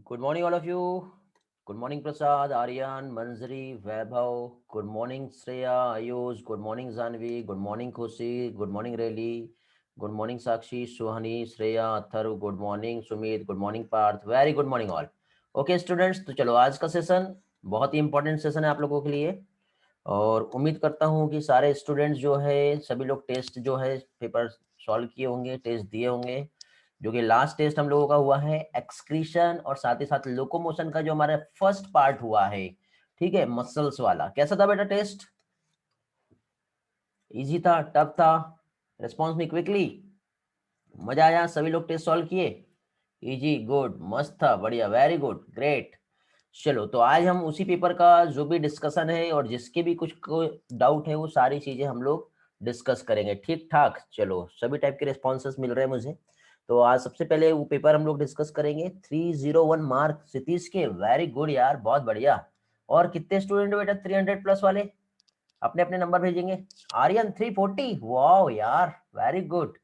Good morning, all of you. Good morning, Prasad, Aryan, Manzari, Vaibhav. Good morning, Shreya, Ayush. Good morning, Zanvi. Good morning, Khushi. Good morning, Rayli. Good morning, Sakshi, Suhani, Shreya, Atharv. Good morning, Sumit. Good morning, Parth. Very good morning, all. Okay, students. तो चलो आज का session बहुत ही important session है आप लोगों के लिए और उम्मीद करता हूँ कि सारे स्टूडेंट्स जो है सभी लोग टेस्ट जो है पेपर सॉल्व किए होंगे, टेस्ट दिए होंगे। जो कि लास्ट टेस्ट हम लोगों का हुआ है एक्सक्रीशन और साथ ही साथ लोकोमोशन का जो हमारा फर्स्ट पार्ट हुआ है, ठीक है, मसल्स वाला। कैसा था बेटा टेस्ट? इजी था, टफ था? रिस्पॉन्स में क्विकली मजा आया? सभी लोग टेस्ट सॉल्व किए? इजी, गुड, मस्त था, बढ़िया, वेरी गुड, ग्रेट। चलो तो आज हम उसी पेपर का जो भी डिस्कशन है और जिसके भी कुछ डाउट है वो सारी चीजें हम लोग डिस्कस करेंगे। ठीक ठाक, चलो सभी टाइप के रिस्पॉन्सेस मिल रहे हैं मुझे। तो आज सबसे पहले वो पेपर हम लोग डिस्कस करेंगे। 301 मार्क सतीश के, वेरी गुड यार, बहुत बढ़िया। और कितने स्टूडेंट बेटा 300 प्लस वाले अपने अपने नंबर भेजेंगे? आर्यन 340, वाओ यार, very good.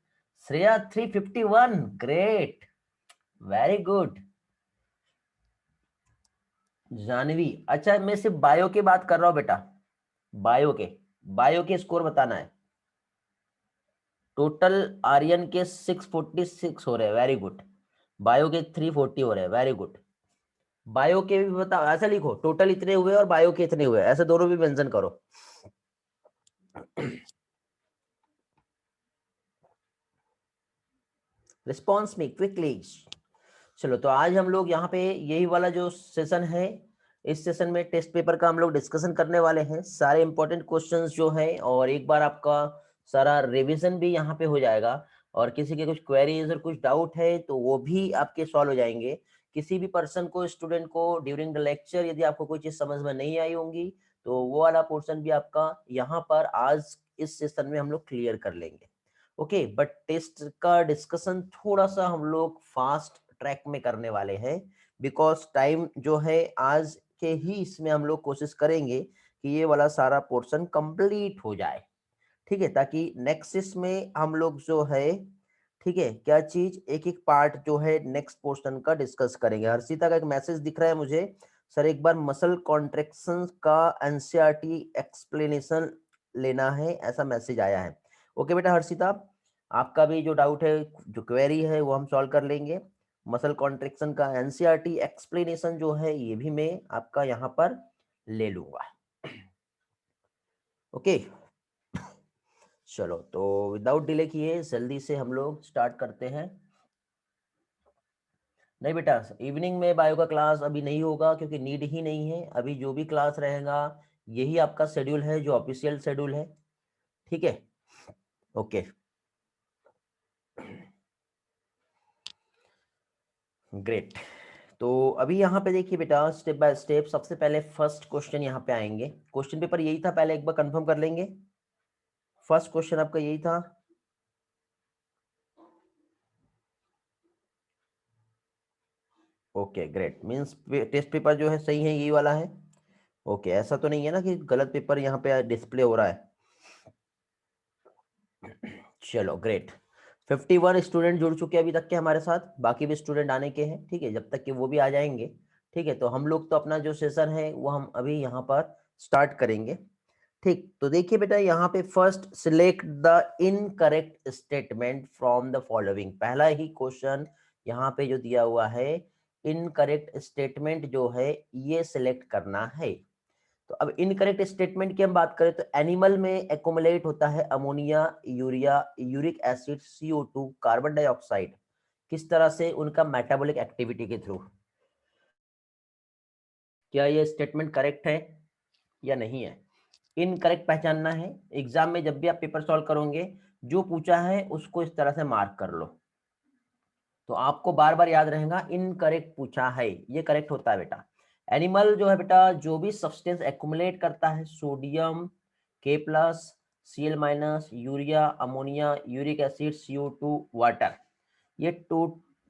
Shreya 351, great, very good. Janvi, अच्छा मैं सिर्फ बायो की बात कर रहा हूं बेटा, बायो के स्कोर बताना है। टोटल आर्यन के 646 हो रहे हैं, वेरी गुड। बायो के 340 हो रहे हैं, वेरी गुड। बायो के भी बताओ, ऐसा लिखो टोटल इतने हुए और बायो के इतने हुए, ऐसे दोनों भी मेंशन करो। रिस्पॉन्स में क्विकली। चलो तो आज हम लोग यहाँ पे यही वाला जो सेशन है, इस सेशन में टेस्ट पेपर का हम लोग डिस्कशन करने वाले हैं। सारे इंपॉर्टेंट क्वेश्चंस जो हैं और एक बार आपका सारा रिवीजन भी यहाँ पे हो जाएगा। और किसी के कुछ क्वेरीज और कुछ डाउट है तो वो भी आपके सॉल्व हो जाएंगे। किसी भी पर्सन को, स्टूडेंट को ड्यूरिंग द लेक्चर यदि आपको कोई चीज समझ में नहीं आई होंगी तो वो वाला पोर्शन भी आपका यहाँ पर आज इस सेशन में हम लोग क्लियर कर लेंगे। ओके, बट टेस्ट का डिस्कशन थोड़ा सा हम लोग फास्ट ट्रैक में करने वाले हैं बिकॉज टाइम जो है आज के ही इसमें हम लोग कोशिश करेंगे कि ये वाला सारा पोर्शन कंप्लीट हो जाए, ठीक है, ताकि नेक्स्ट इसमें हम लोग जो है, ठीक है, क्या चीज एक एक पार्ट जो है नेक्स्ट पोर्शन का डिस्कस करेंगे। हर्षिता का एक मैसेज दिख रहा है मुझे, सर एक बार मसल कॉन्ट्रेक्शन का एनसीईआरटी एक्सप्लेनेशन लेना है, ऐसा मैसेज आया है। ओके बेटा हर्षिता, आपका भी जो डाउट है, जो क्वेरी है वो हम सॉल्व कर लेंगे। मसल कॉन्ट्रेक्शन का एनसीईआरटी एक्सप्लेनेशन जो है ये भी मैं आपका यहाँ पर ले लूंगा। ओके, चलो तो विदाउट डिले किए जल्दी से हम लोग स्टार्ट करते हैं। नहीं बेटा, इवनिंग में बायो का क्लास अभी नहीं होगा क्योंकि नीड ही नहीं है। अभी जो भी क्लास रहेगा यही आपका शेड्यूल है, जो ऑफिशियल शेड्यूल है, ठीक है। Okay, great. तो अभी यहाँ पे देखिए बेटा, स्टेप बाय स्टेप सबसे पहले फर्स्ट क्वेश्चन यहाँ पे आएंगे। क्वेश्चन पेपर यही था, पहले एक बार कंफर्म कर लेंगे। फर्स्ट क्वेश्चन आपका यही था। Okay great, means test paper जो है सही है, यही वाला है। ओके, ऐसा तो नहीं है ना कि गलत पेपर यहाँ पे डिस्प्ले हो रहा है? चलो ग्रेट। 51 स्टूडेंट जुड़ चुके हैं अभी तक के हमारे साथ, बाकी भी स्टूडेंट आने के हैं, ठीक है, जब तक कि वो भी आ जाएंगे, ठीक है। तो हम लोग तो अपना जो सेशन है वो हम अभी यहाँ पर स्टार्ट करेंगे। ठीक, तो देखिए बेटा यहाँ पे first select the incorrect statement from the following, पहला ही क्वेश्चन यहाँ पे जो दिया हुआ है, इनकरेक्ट स्टेटमेंट जो है ये सिलेक्ट करना है। तो अब इनकरेक्ट स्टेटमेंट की हम बात करें तो एनिमल में एकोमुलेट होता है ammonia, urea, uric acid, CO2, carbon dioxide, किस तरह से? उनका मेटाबॉलिक एक्टिविटी के थ्रू। क्या ये स्टेटमेंट करेक्ट है या नहीं है? इनकरेक्ट पहचानना है। एग्जाम में जब भी आप पेपर सॉल्व करोगे, जो पूछा है उसको इस तरह से मार्क कर लो, तो आपको बार बार याद रहेगा इनकरेक्ट पूछा है, ये करेक्ट होता है बेटा। एनिमल जो है बेटा, जो भी सब्सटेंस एक्युमुलेट करता है, sodium K+, Cl-, urea, ammonia, uric acid, CO2, water, ये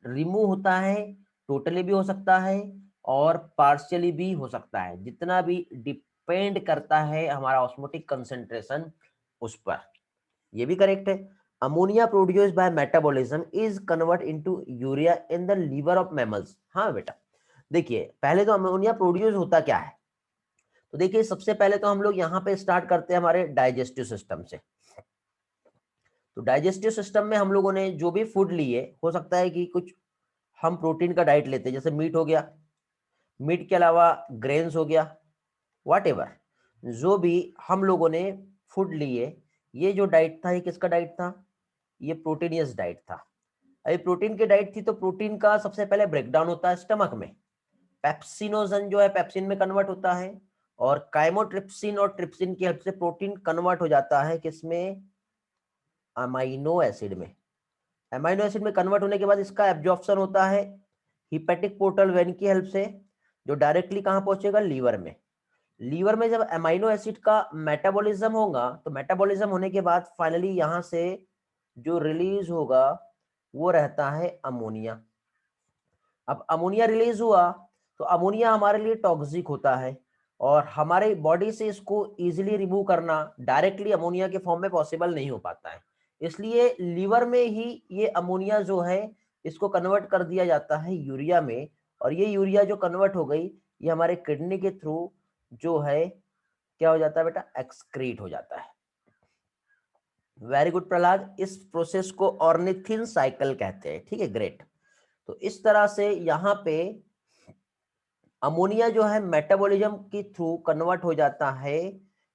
रिमूव होता है, टोटली भी हो सकता है और पार्शियली भी हो सकता है, जितना भी डिपेंड करता है हमारा ऑस्मोटिक कंसेंट्रेशन उस पर। ये भी करेक्ट है। Ammonia produced by metabolism is convert into urea in the liver of mammals, हाँ बेटा। देखिए पहले तो अमोनिया प्रोड्यूस होता क्या है, तो देखिए सबसे पहले तो हम लोग यहाँ पे स्टार्ट करते हैं हमारे डाइजेस्टिव सिस्टम से। तो डाइजेस्टिव सिस्टम में हम लोगों ने जो भी फूड लिए, हो सकता है कि कुछ हम प्रोटीन का डाइट लेते हैं, जैसे मीट हो गया, मीट के अलावा ग्रेन्स हो गया, व्हाटएवर जो भी हम लोगों ने फूड लिए, ये जो डाइट था ये किसका डाइट था, ये प्रोटीनियस डाइट था। अभी प्रोटीन की डाइट थी तो प्रोटीन का सबसे पहले ब्रेकडाउन होता है स्टमक में, पेप्सिनोजन जो है पेप्सिन में कन्वर्ट होता है, और काइमोट्रिप्सिन और ट्रिप्सिन की हेल्प से प्रोटीन कन्वर्ट हो जाता है किसमें, अमाइनो एसिड में। अमाइनो एसिड में कन्वर्ट होने के बाद इसका एब्जॉर्प्शन होता है हिपेटिक पोर्टल वेन की हेल्प से, जो डायरेक्टली कहां पहुंचेगा, लीवर में। लीवर में जब अमाइनो एसिड का मेटाबॉलिज्म होगा, तो मेटाबॉलिज्म होने के बाद फाइनली यहां से जो रिलीज होगा वो रहता है अमोनिया। अब अमोनिया रिलीज हुआ तो अमोनिया हमारे लिए टॉक्सिक होता है, और हमारे बॉडी से इसको इजीली रिमूव करना डायरेक्टली अमोनिया के फॉर्म में पॉसिबल नहीं हो पाता है। इसलिए लीवर में ही ये अमोनिया जो है इसको कन्वर्ट कर दिया जाता है यूरिया में, और ये यूरिया जो कन्वर्ट हो गई ये हमारे किडनी के थ्रू जो है क्या हो जाता है बेटा, एक्सक्रीट हो जाता है। वेरी गुड प्रहलाद, इस प्रोसेस को ऑर्निथिन साइकिल कहते हैं। ठीक है, ग्रेट। तो इस तरह से यहाँ पे अमोनिया जो है मेटाबॉलिज्म के थ्रू कन्वर्ट हो जाता है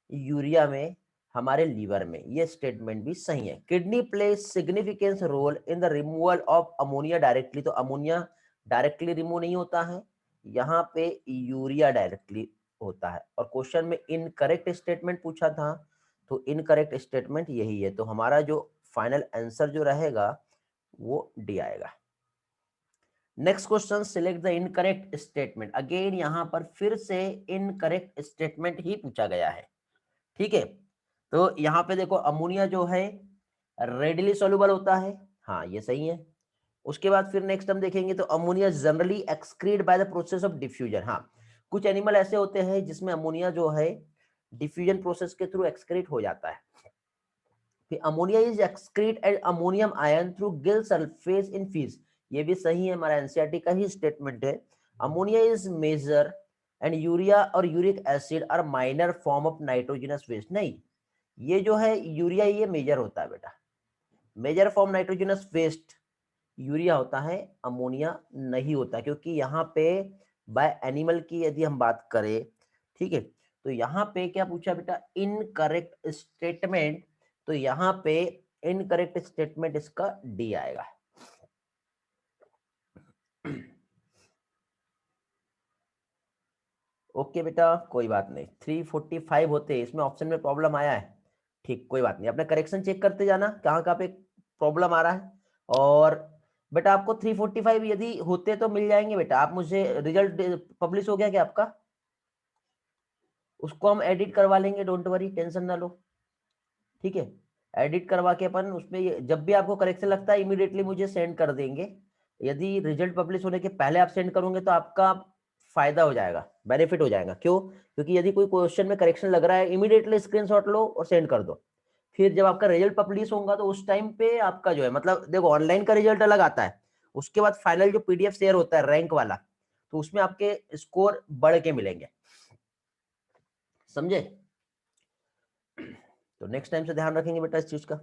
यूरिया में हमारे लीवर में। ये स्टेटमेंट भी सही है। Kidney plays significance role in the removal of ammonia directly, तो अमोनिया डायरेक्टली रिमूव नहीं होता है, यहाँ पे यूरिया डायरेक्टली होता है। और क्वेश्चन में इनकरेक्ट स्टेटमेंट पूछा था, तो इनकरेक्ट स्टेटमेंट यही है, तो हमारा जो फाइनल आंसर जो रहेगा वो डी आएगा। Next question, select the incorrect statement. Again यहां पर फिर से इनकरेक्ट स्टेटमेंट ही पूछा गया है। ठीक है, तो यहाँ पे देखो अमोनिया जो है रेडिली सॉल्युबल होता है, हाँ ये सही है। उसके बाद फिर नेक्स्ट हम देखेंगे तो ammonia generally excrete by the process of diffusion. हाँ, कुछ एनिमल ऐसे होते हैं जिसमें अमोनिया जो है डिफ्यूजन प्रोसेस के थ्रू एक्सक्रीट हो जाता है। फिर ammonia is excrete and ammonium ion through gill surface in fish, ये भी सही है, हमारा एनसीईआरटी का ही स्टेटमेंट है। Ammonia is major and urea और uric acid are minor form of nitrogenous waste, नहीं ये जो है यूरिया ये मेजर होता है बेटा, major form nitrogenous waste urea होता है, अमोनिया नहीं होता, क्योंकि यहाँ पे बाय एनिमल की यदि हम बात करें, ठीक है, तो यहाँ पे क्या पूछा बेटा, इनकरेक्ट स्टेटमेंट, तो यहाँ पे इनकरेक्ट स्टेटमेंट इसका डी आएगा। ओके बेटा, कोई बात नहीं, 345 होते इसमें ऑप्शन में प्रॉब्लम आया है, ठीक कोई बात नहीं, अपना करेक्शन चेक करते जाना कहाँ कहाँ पे प्रॉब्लम आ रहा है। और बेटा आपको 345 यदि होते तो मिल जाएंगे बेटा, आप मुझे रिजल्ट पब्लिश हो गया क्या आपका, उसको हम एडिट करवा लेंगे, डोंट वरी, टेंशन ना लो। ठीक है, एडिट करवा के अपन उसमें जब भी आपको करेक्शन लगता है इमीडिएटली मुझे सेंड कर देंगे। यदि रिजल्ट पब्लिश होने के पहले आप सेंड करोगे तो आपका फायदा हो जाएगा, बेनिफिट हो जाएगा। क्यों? क्योंकि यदि कोई क्वेश्चन में करेक्शन लग रहा है इमीडिएटली स्क्रीनशॉट लो और सेंड कर दो, फिर जब आपका रिजल्ट पब्लिश होगा तो उस टाइम पे आपका जो है, मतलब देखो ऑनलाइन का रिजल्ट अलग आता है, उसके बाद फाइनल जो पीडीएफ शेयर होता है रैंक वाला, तो उसमें आपके स्कोर बढ़ के मिलेंगे, समझे? तो नेक्स्ट टाइम से ध्यान रखेंगे बेटा इस चीज का।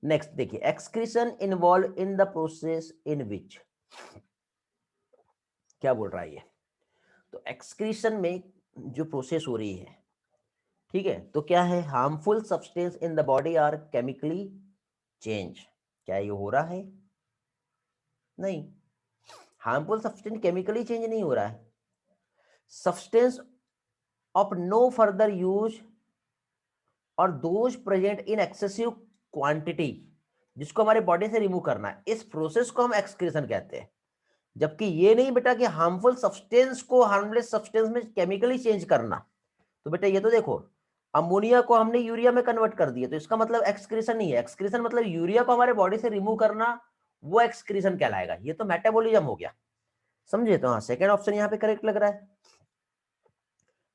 नेक्स्ट देखिए, excretion involve in the process in which, क्या बोल रहा है ये, तो एक्सक्रीशन में जो प्रोसेस हो रही है, ठीक है, तो क्या है, harmful substance in the body are chemically change, क्या ये हो रहा है? नहीं, हार्मफुल सब्सटेंस केमिकली चेंज नहीं हो रहा है, substance of no further use और those present in excessive quantity, जिसको हमारे बॉडी से रिमूव करना है, इस प्रोसेस को हम एक्सक्रीशन कहते हैं। जबकि ये नहीं बेटा कि हार्मफुल सब्सटेंस को हार्मलेस सब्सटेंस में केमिकली चेंज करना। तो बेटा ये तो देखो, अमोनिया को हमने यूरिया में कन्वर्ट कर दिया, तो इसका मतलब एक्सक्रीशन नहीं है, एक्सक्रीशन मतलब यूरिया को हमारे बॉडी से रिमूव करना, वो एक्सक्रीशन कहलाएगा, ये तो मेटाबॉलिज्म हो गया, समझे? तो हाँ, सेकंड ऑप्शन यहाँ पे करेक्ट लग रहा है।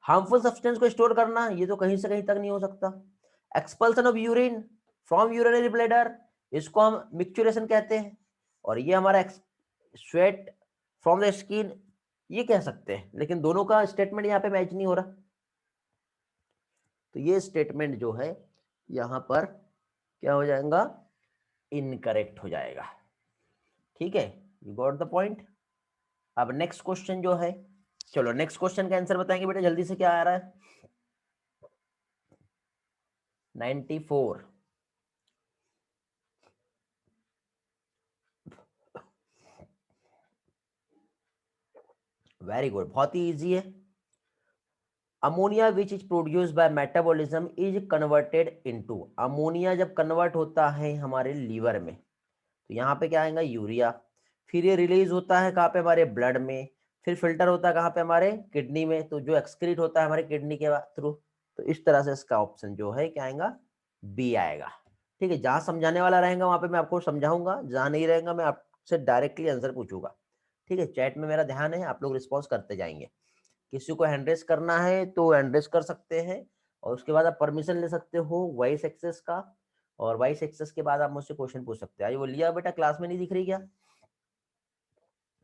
हार्मफुल सब्सटेंस को स्टोर करना, ये तो कहीं से कहीं तक नहीं हो सकता। Expulsion of urine from urinary bladder, इसको हम मिक्चुरेशन कहते हैं। और ये हमारा स्वेट फ्रॉम द स्किन, ये कह सकते हैं, लेकिन दोनों का स्टेटमेंट यहाँ पे मैच नहीं हो रहा, तो ये स्टेटमेंट जो है यहाँ पर क्या हो जाएगा, इनकरेक्ट हो जाएगा। ठीक है, यू गॉट द पॉइंट। अब नेक्स्ट क्वेश्चन जो है, चलो नेक्स्ट क्वेश्चन का आंसर बताएंगे बेटा जल्दी से, क्या आ रहा है, 94। वेरी गुड, बहुत ही इजी है। Ammonia which is produce by metabolism is converted into, ammonia जब कन्वर्ट होता है हमारे लीवर में, तो यहाँ पे क्या आएगा, यूरिया। फिर ये रिलीज होता है कहाँ पे, हमारे ब्लड में। फिर फिल्टर होता है कहाँ पे, हमारे किडनी में। तो जो एक्सक्रीट होता है हमारे किडनी के थ्रू। तो इस तरह से इसका ऑप्शन जो है क्या आएगा, बी आएगा। ठीक है, जहाँ समझाने वाला रहेगा वहां पे मैं आपको समझाऊंगा, जहाँ नहीं रहेगा मैं आपसे डायरेक्टली आंसर पूछूंगा। ठीक है, चैट में मेरा ध्यान है, आप लोग रिस्पॉन्स करते जाएंगे। किसी को हैंड रेस करना है तो हैंड रेस कर सकते हैं, और उसके बाद आप परमिशन ले सकते हो वॉइस एक्सेस का, और वॉइस एक्सेस के बाद आप मुझसे क्वेश्चन पूछ सकते हैं। आज बोलिया बेटा क्लास में नहीं दिख रही क्या,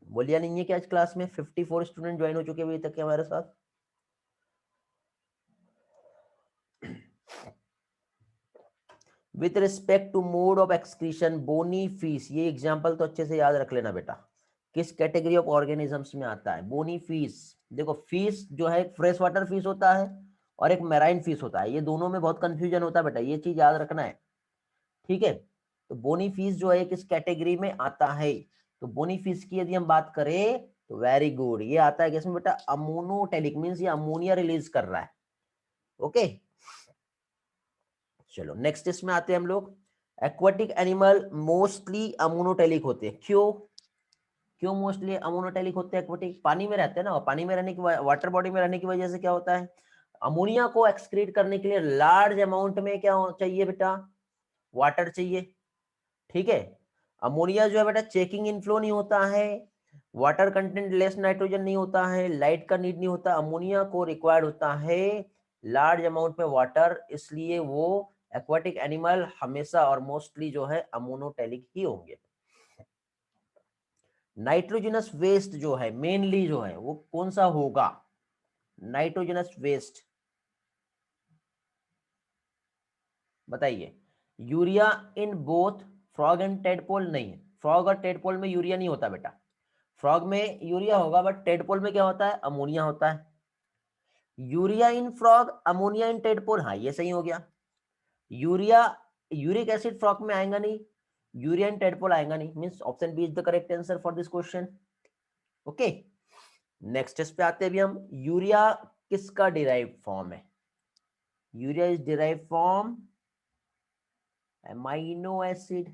बोलिया नहीं है क्या आज क्लास में? 54 स्टूडेंट ज्वाइन हो चुके अभी तक के हमारे साथ। With respect to mode of excretion bony fish, ये एग्जांपल तो अच्छे से याद रख लेना बेटा, किस कैटेगरी ऑफ ऑर्गेनिजम्स में आता है बोनी फीस। देखो फीस जो है एक फ्रेश वाटर फीस होता है और एक मैराइन फीस होता है, ये दोनों में बहुत कंफ्यूजन होता है बेटा, ये चीज याद रखना है। ठीक है, तो बोनी फीस जो है किस कैटेगरी में आता है, तो बोनी फीस की यदि हम बात करें तो वेरी गुड, ये आता है किसमें बेटा, अमोनोटेलिक, मींस ये अमोनिया रिलीज कर रहा है। ओके, चलो नेक्स्ट इसमें आते हैं हम लोग। एक्वाटिक एनिमल मोस्टली अमोनोटेलिक होते हैं, क्यों? क्यों मोस्टली अमोनोटेलिक होते हैं एक्वाटिक? पानी में रहते हैं ना, और पानी में रहने की, वाटर बॉडी में रहने की वजह से क्या होता है, अमोनिया को एक्सक्रीट करने के लिए लार्ज अमाउंट में क्या चाहिए बेटा, वाटर चाहिए। ठीक है, अमोनिया जो है बेटा चेकिंग इनफ्लो नहीं होता है, वाटर कंटेंट लेस नाइट्रोजन नहीं होता है, लाइट का नीड नहीं होता, अमोनिया को रिक्वायर्ड होता है लार्ज अमाउंट में वाटर, इसलिए वो एक्वाटिक एनिमल हमेशा और मोस्टली जो है अमोनोटेलिक ही होंगे। नाइट्रोजनस वेस्ट जो है मेनली जो है वो कौन सा होगा, नाइट्रोजनस वेस्ट बताइए। Urea in both frog and tadpole नहीं है, फ्रॉग और टेडपोल में यूरिया नहीं होता बेटा, फ्रॉग में यूरिया होगा बट टेडपोल में क्या होता है, अमोनिया होता है। Urea in frog ammonia in tadpole, हाँ ये सही हो गया। यूरिया, यूरिक एसिड फ्रॉग में आएगा नहीं, यूरिया इन टेडपोल आएगा नहीं, means option B is the correct answer for this question. Okay, next इस पे आते हैं अभी हम, यूरिया किसका डिराइव फॉर्म है, urea is derive from amino acid,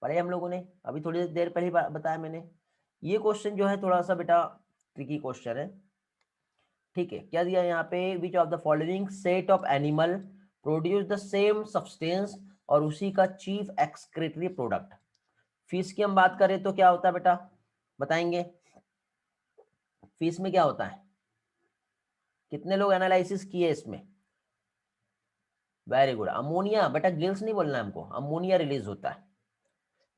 पढ़े हम लोगों ने अभी थोड़ी देर पहले बताया मैंने। ये क्वेश्चन जो है थोड़ा सा बेटा ट्रिकी क्वेश्चन है। ठीक है, क्या दिया यहाँ पे, विच of the following set of animal produce the same substance और उसी का चीफ एक्सक्रीटरी प्रोडक्ट। फिश की हम बात करें तो क्या होता है बेटा, बताएंगे फिश में क्या होता है, कितने लोग एनालिसिस किए इसमें, वेरी गुड, अमोनिया बेटा, गिल्स नहीं बोलना हमको, अमोनिया रिलीज होता है।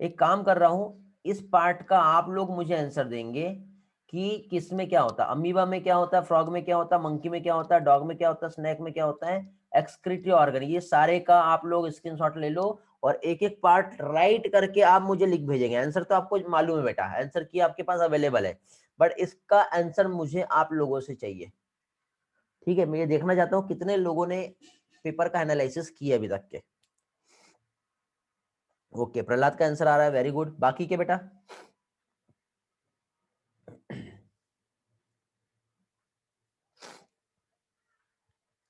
एक काम कर रहा हूं, इस पार्ट का आप लोग मुझे आंसर देंगे कि किस में क्या होता है, अमीबा में क्या होता है, फ्रॉग में क्या होता है, मंकी में क्या होता है, डॉग में क्या होता है, स्नैक में क्या होता है, एक्सक्रीटरी ऑर्गन, ये सारे का आप लोग स्क्रीनशॉट ले लो और एक एक पार्ट राइट करके आप मुझे लिख भेजेंगे। आंसर तो आपको मालूम है बेटा, आंसर की आपके पास अवेलेबल है, बट इसका आंसर मुझे आप लोगों से चाहिए। ठीक है, मैं ये देखना चाहता हूँ कितने लोगों ने पेपर का एनालिसिस किया अभी तक के। ओके, प्रहलाद का आंसर आ रहा है, वेरी गुड, बाकी के बेटा,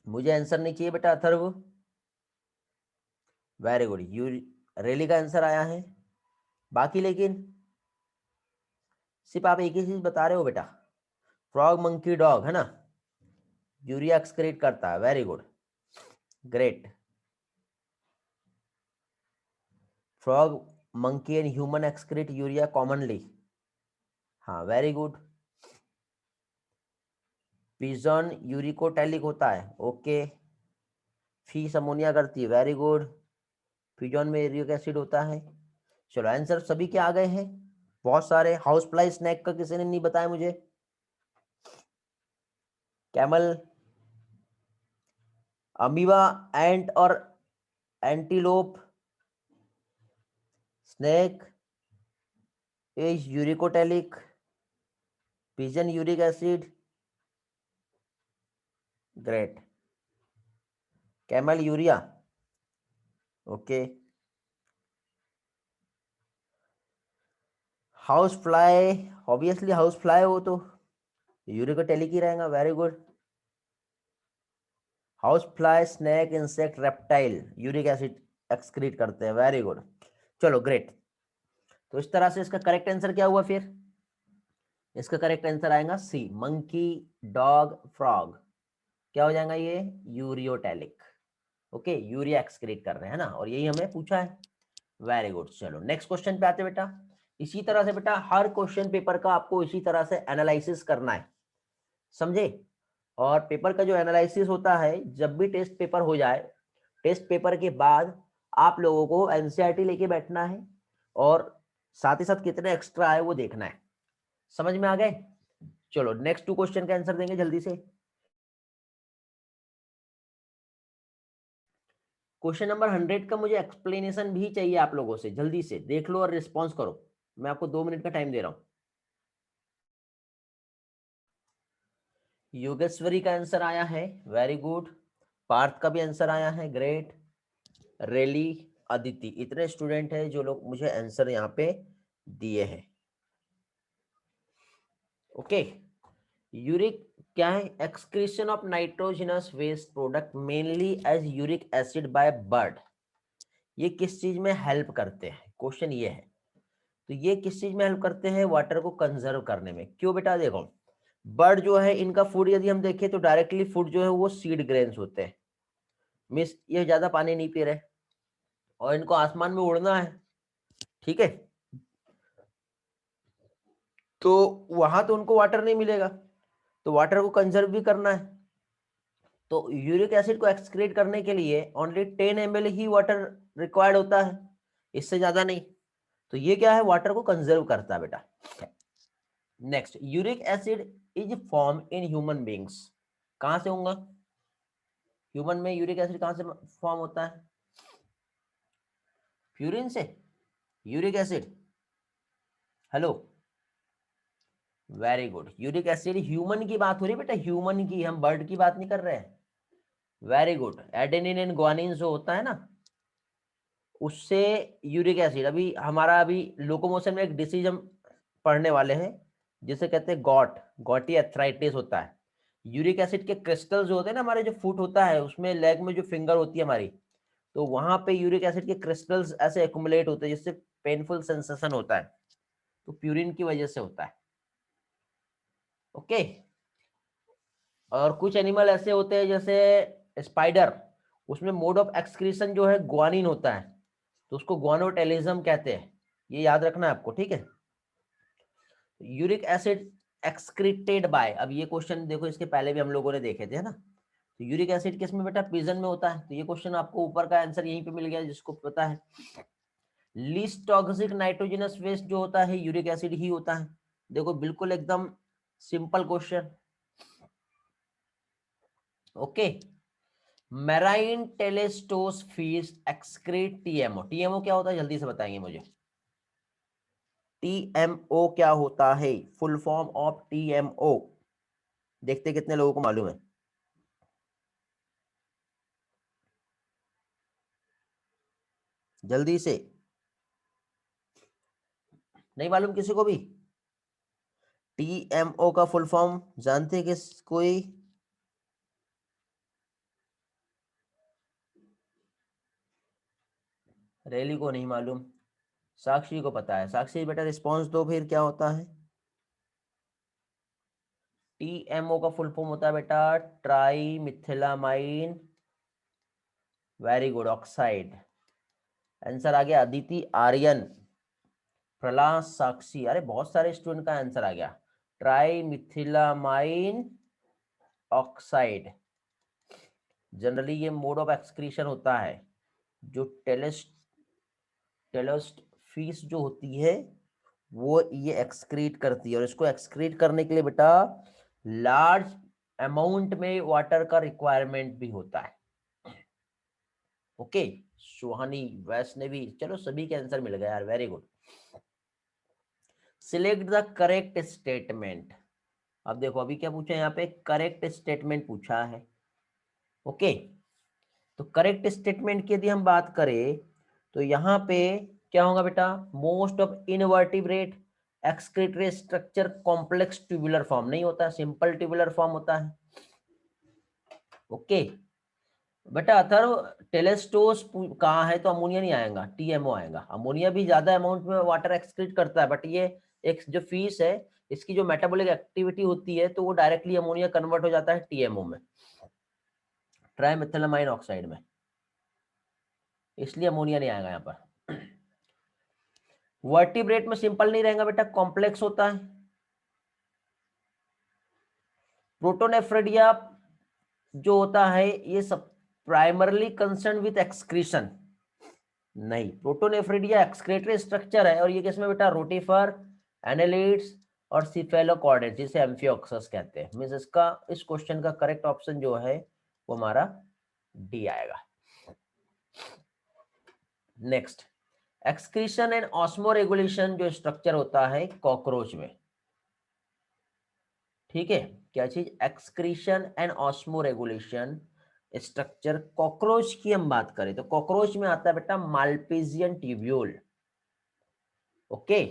मुझे आंसर नहीं चाहिए बेटा, अथर्व, वेरी गुड, यू रेली का आंसर आया है, बाकी लेकिन सिर्फ आप एक ही चीज बता रहे हो बेटा, फ्रॉग मंकी डॉग है ना, यूरिया एक्सक्रीट करता है, very good, great, frog monkey and human excrete urea commonly, हाँ वेरी गुड, पिजन यूरिकोटैलिक होता है, ओके, फीस अमोनिया करती है, वेरी गुड, पिजन में यूरिक एसिड होता है। चलो आंसर सभी के आ गए हैं, बहुत सारे। हाउस फ्लाई स्नैक का किसी ने नहीं बताया मुझे, कैमल, अमीबा, एंट और antelope, snake is uricotelic, pigeon uric acid, great, camel urea, okay, house fly, obviously house fly हो तो यूरिकोटेलिक ही रहेगा, very good, house fly, snake, insect, reptile uric acid excrete करते हैं, वेरी गुड, चलो great. तो इस तरह से इसका करेक्ट आंसर क्या हुआ फिर? इसका करेक्ट आंसर आएगा सी, मंकी, डॉग, फ्रॉग, क्या हो जाएगा ये? यूरियोटेलिक, ओके, यूरिया एक्सक्रीट कर रहे हैं ना, और यही हमें पूछा है, वेरी गुड। चलो नेक्स्ट क्वेश्चन पे आते बेटा। इसी तरह से बेटा हर क्वेश्चन पेपर का आपको इसी तरह से एनालिसिस करना है, समझे? और पेपर का जो एनालिसिस होता है, जब भी टेस्ट पेपर हो जाए, टेस्ट पेपर के बाद आप लोगों को एनसीईआरटी लेके बैठना है, और साथ ही साथ कितने एक्स्ट्रा आए वो देखना है, समझ में आ गए? चलो नेक्स्ट 2 क्वेश्चन का आंसर देंगे जल्दी से। क्वेश्चन नंबर 100 का मुझे एक्सप्लेनेशन भी चाहिए आप लोगों से, जल्दी से देख लो और रिस्पॉन्स करो, मैं आपको 2 मिनट का टाइम दे रहा हूं। योगेश्वरी का आंसर आया है, वेरी गुड, पार्थ का भी आंसर आया है, ग्रेट, रेली, अदिति, इतने स्टूडेंट हैं जो लोग मुझे आंसर यहाँ पे दिए हैं, ओके। यूरिक क्या है? Excretion of nitrogenous waste product mainly as uric acid by bird, ये किस चीज में हेल्प करते हैं? क्वेश्चन ये है, तो ये किस चीज में हेल्प करते हैं? वाटर को कंजर्व करने में। क्यों बेटा? देखो, बर्ड जो है इनका फूड यदि हम देखें तो डायरेक्टली फूड जो है वो सीड ग्रेन्स होते हैं, मीन्स ये ज्यादा पानी नहीं पी रहे, और इनको आसमान में उड़ना है, ठीक है, तो वहां तो उनको वाटर नहीं मिलेगा, तो वाटर को कंजर्व भी करना है, तो यूरिक एसिड को एक्सक्रीट करने के लिए ओनली 10 ml ही वाटर रिक्वायर्ड होता है, इससे ज्यादा नहीं, तो ये क्या है? वाटर को कंजर्व करता है बेटा। Next, uric acid is form in human beings, कहां से होगा? ह्यूमन में यूरिक एसिड कहां से फॉर्म होता है? यूरिन से uric acid, hello, very good, uric acid human की बात हो रही है बेटा, ह्यूमन की, हम बर्ड की बात नहीं कर रहे हैं, very good. Adenine and guanine जो होता है ना, उससे यूरिक एसिड, अभी हमारा अभी लोकोमोशन में एक डिसीज हम पढ़ने वाले हैं जिसे कहते हैं गॉटी एथराइटिस होता है, यूरिक एसिड के क्रिस्टल जो होते हैं ना, हमारे जो फुट होता है उसमें लेग में जो फिंगर होती है हमारी, तो वहां पे यूरिक एसिड के क्रिस्टल्स ऐसे एक्युमुलेट होते हैं जिससे पेनफुल सेंसेशन होता है, तो प्यूरिन की वजह से होता है, ओके। और कुछ एनिमल ऐसे होते हैं जैसे स्पाइडर, उसमें मोड ऑफ एक्सक्रीशन जो है ग्वानिन होता है, तो उसको ग्वानोटेलिज्म कहते हैं, ये याद रखना है आपको, ठीक है। यूरिक एसिड एक्सक्रीटेड बाय, अब ये क्वेश्चन देखो इसके पहले भी हम लोगों ने देखे थे, है ना, तो यूरिक एसिड किस में बेटा? पिजन में होता है, तो ये क्वेश्चन आपको ऊपर का आंसर यहीं पे मिल गया जिसको पता है। लीस्ट टॉक्सिक नाइट्रोजनस वेस्ट जो होता है यूरिक एसिड ही होता है, देखो बिल्कुल एकदम simple question, okay. Marine teleosts fish excrete TMO, TMO क्या होता है जल्दी से बताएंगे मुझे, टीएमओ क्या होता है? फुल फॉर्म ऑफ टीएमओ, देखते कितने लोगों को मालूम है, जल्दी से, नहीं मालूम किसी को भी? टीएमओ का फुल फॉर्म जानते हैं किस कोई? रैली को नहीं मालूम, साक्षी को पता है, साक्षी बेटा रिस्पॉन्स दो फिर, क्या होता है? टीएमओ का फुल फॉर्म होता है बेटा trimethylamine, very good, oxide, answer आ गया अदिति, आर्यन, प्रहलाद, साक्षी, अरे बहुत सारे स्टूडेंट का आंसर आ गया, ट्राई मिथिलामाइन ऑक्साइड, जनरली ये मोड ऑफ एक्सक्रीशन होता है, जो टेलोस्ट फीस जो होती है वो ये एक्सक्रीट करती है, और इसको एक्सक्रीट करने के लिए बेटा लार्ज अमाउंट में वाटर का रिक्वायरमेंट भी होता है। ओके, सुहानी, वैष्णवी, चलो सभी के आंसर मिल गए यार, very good. Select the correct statement. अब देखो अभी क्या पूछा है यहाँ पे, करेक्ट स्टेटमेंट पूछा है। ओके, तो करेक्ट स्टेटमेंट की यदि हम बात करें तो यहाँ पे क्या होगा बेटा, most of invertebrate excretory structure complex tubular form नहीं होता, सिंपल ट्यूबुलर फॉर्म होता है। ओके बेटा, अथर्व टेलेस्टोस कहाँ है, तो अमोनिया नहीं आएगा, टीएमओ आएगा। अमोनिया भी ज्यादा अमाउंट में वाटर एक्सक्रीट करता है, बट ये एक जो फीस है, इसकी जो मेटाबॉलिक एक्टिविटी होती है तो वो डायरेक्टली अमोनिया कन्वर्ट हो जाता है टीएमओ में, ट्राइमेथिलमाइन ऑक्साइड में, इसलिए अमोनिया नहीं आएगा यहाँ पर। वर्टिब्रेट में सिंपल नहीं रहेगा बेटा, कॉम्प्लेक्स होता है। प्रोटोनेफ्रेडिया जो होता है ये सब प्राइमरली कंसर्न विथ एक्सक्रीशन, नहीं, प्रोटोनेफ्रिडिया एक्सक्रीटरी स्ट्रक्चर है, और ये किसमें बेटा, रोटिफर, एनालिड्स और सिफेलोकॉर्डेट, जिसे एम्फियोक्सस कहते हैं। मींस इसका, इस क्वेश्चन का करेक्ट ऑप्शन जो है वो हमारा डी आएगा। Next, excretion and osmo regulation जो स्ट्रक्चर होता है कॉकरोच में, ठीक है, क्या चीज, excretion and osmo regulation structure cockroach की हम बात करें तो कॉकरोच में आता है बेटा माल्पीजियन ट्यूब्यूल। ओके,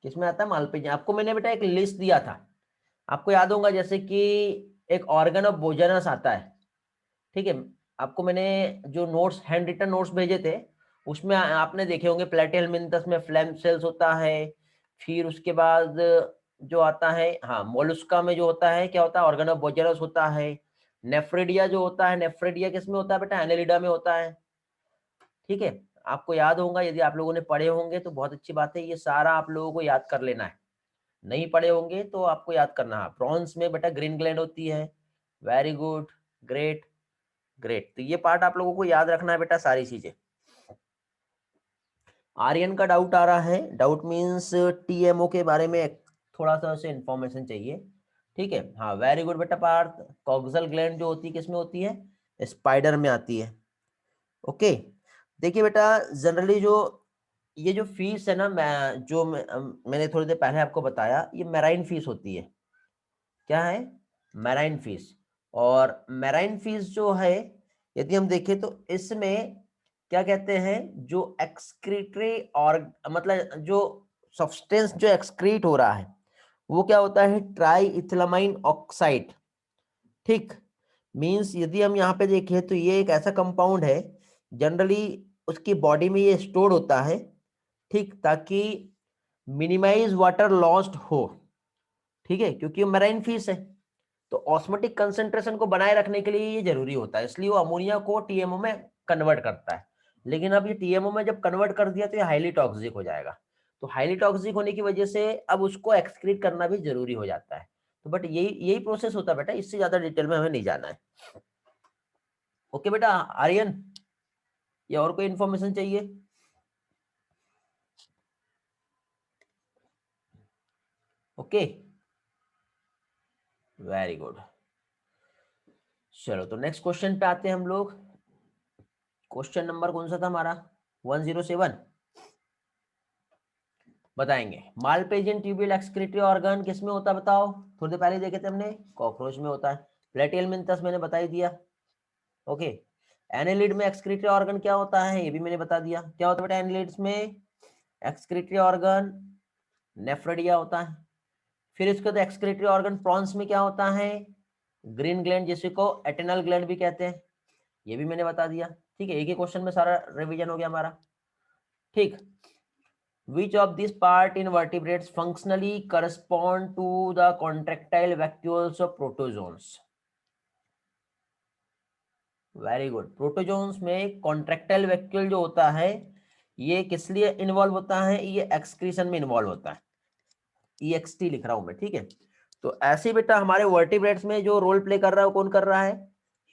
किसमें आता है, माल्पीजियन। आपको मैंने बेटा एक लिस्ट दिया था, आपको याद होगा, जैसे कि एक ऑर्गन ऑफ बोजनस आता है, ठीक है, आपको मैंने जो नोट्स, हैंड रिटन नोट्स भेजे थे, उसमें आपने देखे होंगे प्लेटिहेल्मिन्थस में फ्लैम सेल्स होता है, फिर उसके बाद जो आता है, हाँ, मोलस्का में जो होता है क्या होता है, ऑर्गन ऑफ बोजनस होता है। नेफ्रिडिया जो होता है, नेफ्रिडिया किसमें होता है बेटा, एनेलिडा में होता है, ठीक है। आपको याद होगा, यदि आप लोगों ने पढ़े होंगे तो बहुत अच्छी बात है, ये सारा आप लोगों को याद कर लेना है, नहीं पढ़े होंगे तो आपको याद करना है। प्रॉन्स में बेटा ग्रीन ग्लैंड होती है, वेरी गुड, ग्रेट ग्रेट, तो ये पार्ट आप लोगों को याद रखना है बेटा, सारी चीजें। आर्यन का डाउट आ रहा है, डाउट मींस टीएमओ के बारे में थोड़ा सा उसे इंफॉर्मेशन चाहिए, ठीक है, हाँ, वेरी गुड बेटा पार्थ। कॉक्सल ग्लैंड जो होती है किसमें होती है, स्पाइडर में आती है। ओके, देखिए बेटा, जनरली जो ये जो फीस है ना, मैंने थोड़ी देर पहले आपको बताया, ये मैराइन फीस होती है। क्या है, मैराइन फीस। और मैराइन फीस जो है, यदि हम देखें तो इसमें क्या कहते हैं, जो एक्सक्रीटरी और मतलब जो सब्सटेंस जो एक्सक्रीट हो रहा है वो क्या होता है, ट्राई इथिलामाइन ऑक्साइड, ठीक। मींस यदि हम यहाँ पे देखें तो ये एक ऐसा कंपाउंड है, जनरली उसकी बॉडी में ये स्टोर होता है, ठीक, ताकि मिनिमाइज वाटर लॉस्ट हो, ठीक है, क्योंकि मैराइन फीस है तो ऑस्मोटिक कंसेंट्रेशन को बनाए रखने के लिए ये जरूरी होता है, इसलिए वो अमोनिया को टीएमओ में कन्वर्ट करता है। लेकिन अब ये टीएमओ में जब कन्वर्ट कर दिया तो ये हाईली टॉक्सिक हो जाएगा, तो हाईली टॉक्सिक होने की वजह से अब उसको एक्सक्रीट करना भी जरूरी हो जाता है। तो बट यही यही प्रोसेस होता है बेटा, इससे ज्यादा डिटेल में हमें नहीं जाना है। ओके बेटा आर्यन, या और कोई इंफॉर्मेशन चाहिए? Okay, very good. चलो तो नेक्स्ट क्वेश्चन पे आते हैं हम लोग। क्वेश्चन नंबर कौन सा था हमारा, 107 बताएंगे। मालपेजियन ट्यूब्यूल एक्सक्रीटरी ऑर्गन किसमें होता है बताओ, थोड़ी देर पहले देखे थे हमने, कॉकरोच में होता है। प्लेटिहेल्मिन्थस मैंने बता ही दिया। ओके, एनेलिड में एक्सक्रीटरी ऑर्गन क्या होता है, ये भी मैंने बता दिया। क्या होता है बेटा एनेलिड्स में एक्सक्रीटरी ऑर्गन, नेफ्रेडिया होता है। फिर इसके बाद एक्सक्रीटरी ऑर्गन प्रॉन्स में क्या होता है, ग्रीन ग्लैंड, जिसे को एटेनल ग्लैंड भी कहते हैं, ये भी मैंने बता दिया। ठीक है, एक ही क्वेश्चन में सारा रिवीजन हो गया हमारा। ठीक, which of this part in vertebrates functionally correspond to the contractile vacuoles of protozoans? Very good, protozoans में कॉन्ट्रेक्टाइल वैक्यूल जो होता है ये किस लिए इन्वॉल्व होता है, ये एक्सक्रीशन में इन्वॉल्व होता है। EXT लिख रहा हूं मैं, ठीक है। तो ऐसे बेटा हमारे वर्टिब्रेट्स में जो रोल प्ले कर रहा है वो कौन कर रहा है,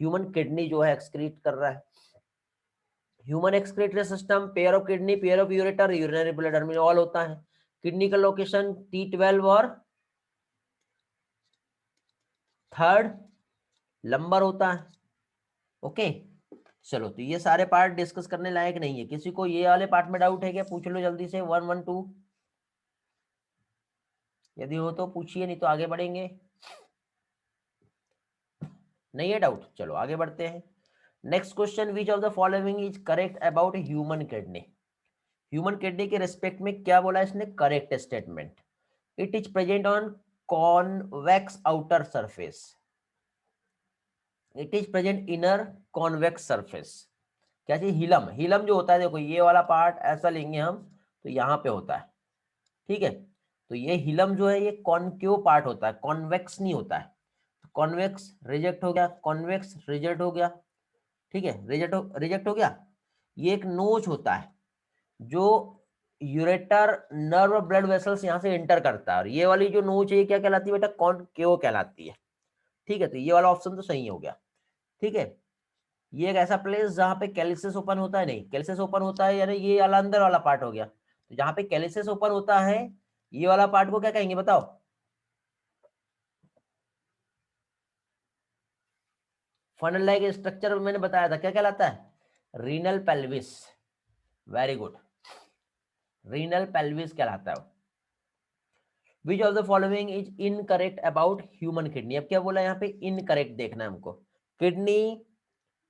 ह्यूमन किडनी जो है एक्सक्रीट कर रहा है। Human excretory system, pair of kidney, pair of ureter, urinary bladder में ऑल होता है। किडनी का लोकेशन T12 और थर्ड लंबर होता है। ओके चलो, तो ये सारे पार्ट डिस्कस करने लायक नहीं है। किसी को ये वाले पार्ट में डाउट है क्या? पूछ लो जल्दी से, 1 1 2। यदि हो तो पूछिए, नहीं तो आगे बढ़ेंगे। नहीं है डाउट, चलो आगे बढ़ते हैं। Next question, which of the following is correct about human kidney? Human kidney के रिस्पेक्ट में क्या बोला इसने? Correct statement. It is present on convex outer surface. It is present inner convex surface. क्या चीज? हिलम। हिलम जो होता है, देखो ये वाला पार्ट ऐसा लेंगे हम, तो यहाँ पे होता है, ठीक है। तो ये हिलम जो है ये कॉन्केव पार्ट होता है, कॉन्वेक्स नहीं होता है। कॉन्वेक्स रिजेक्ट हो गया, कॉन्वेक्स रिजेक्ट हो गया, ठीक है, रिजेक्ट हो गया। ये एक नोच होता है जो यूरेटर नर्व ब्लड वेसल्स यहाँ से एंटर करता है, और ये वाली जो नोच है ये क्या कहलाती है बेटा? कॉन्केव कहलाती है, ठीक है। तो ये वाला ऑप्शन तो सही हो गया, ठीक है। ये एक ऐसा प्लेस जहां पे कैलिसिस ओपन होता है, नहीं कैलिसिस ओपन होता है यानी ये वाला अंदर वाला पार्ट हो गया। तो जहां पे कैलिसिस ओपन होता है ये वाला पार्ट को क्या कहेंगे बताओ? फनल लाइक स्ट्रक्चर मैंने बताया था, क्या कहलाता है? Renal pelvis. Very good, renal pelvis कहलाता है। Which of the following is incorrect about human kidney? अब क्या बोला यहाँ पे? इनकरेक्ट देखना है हमको। Kidney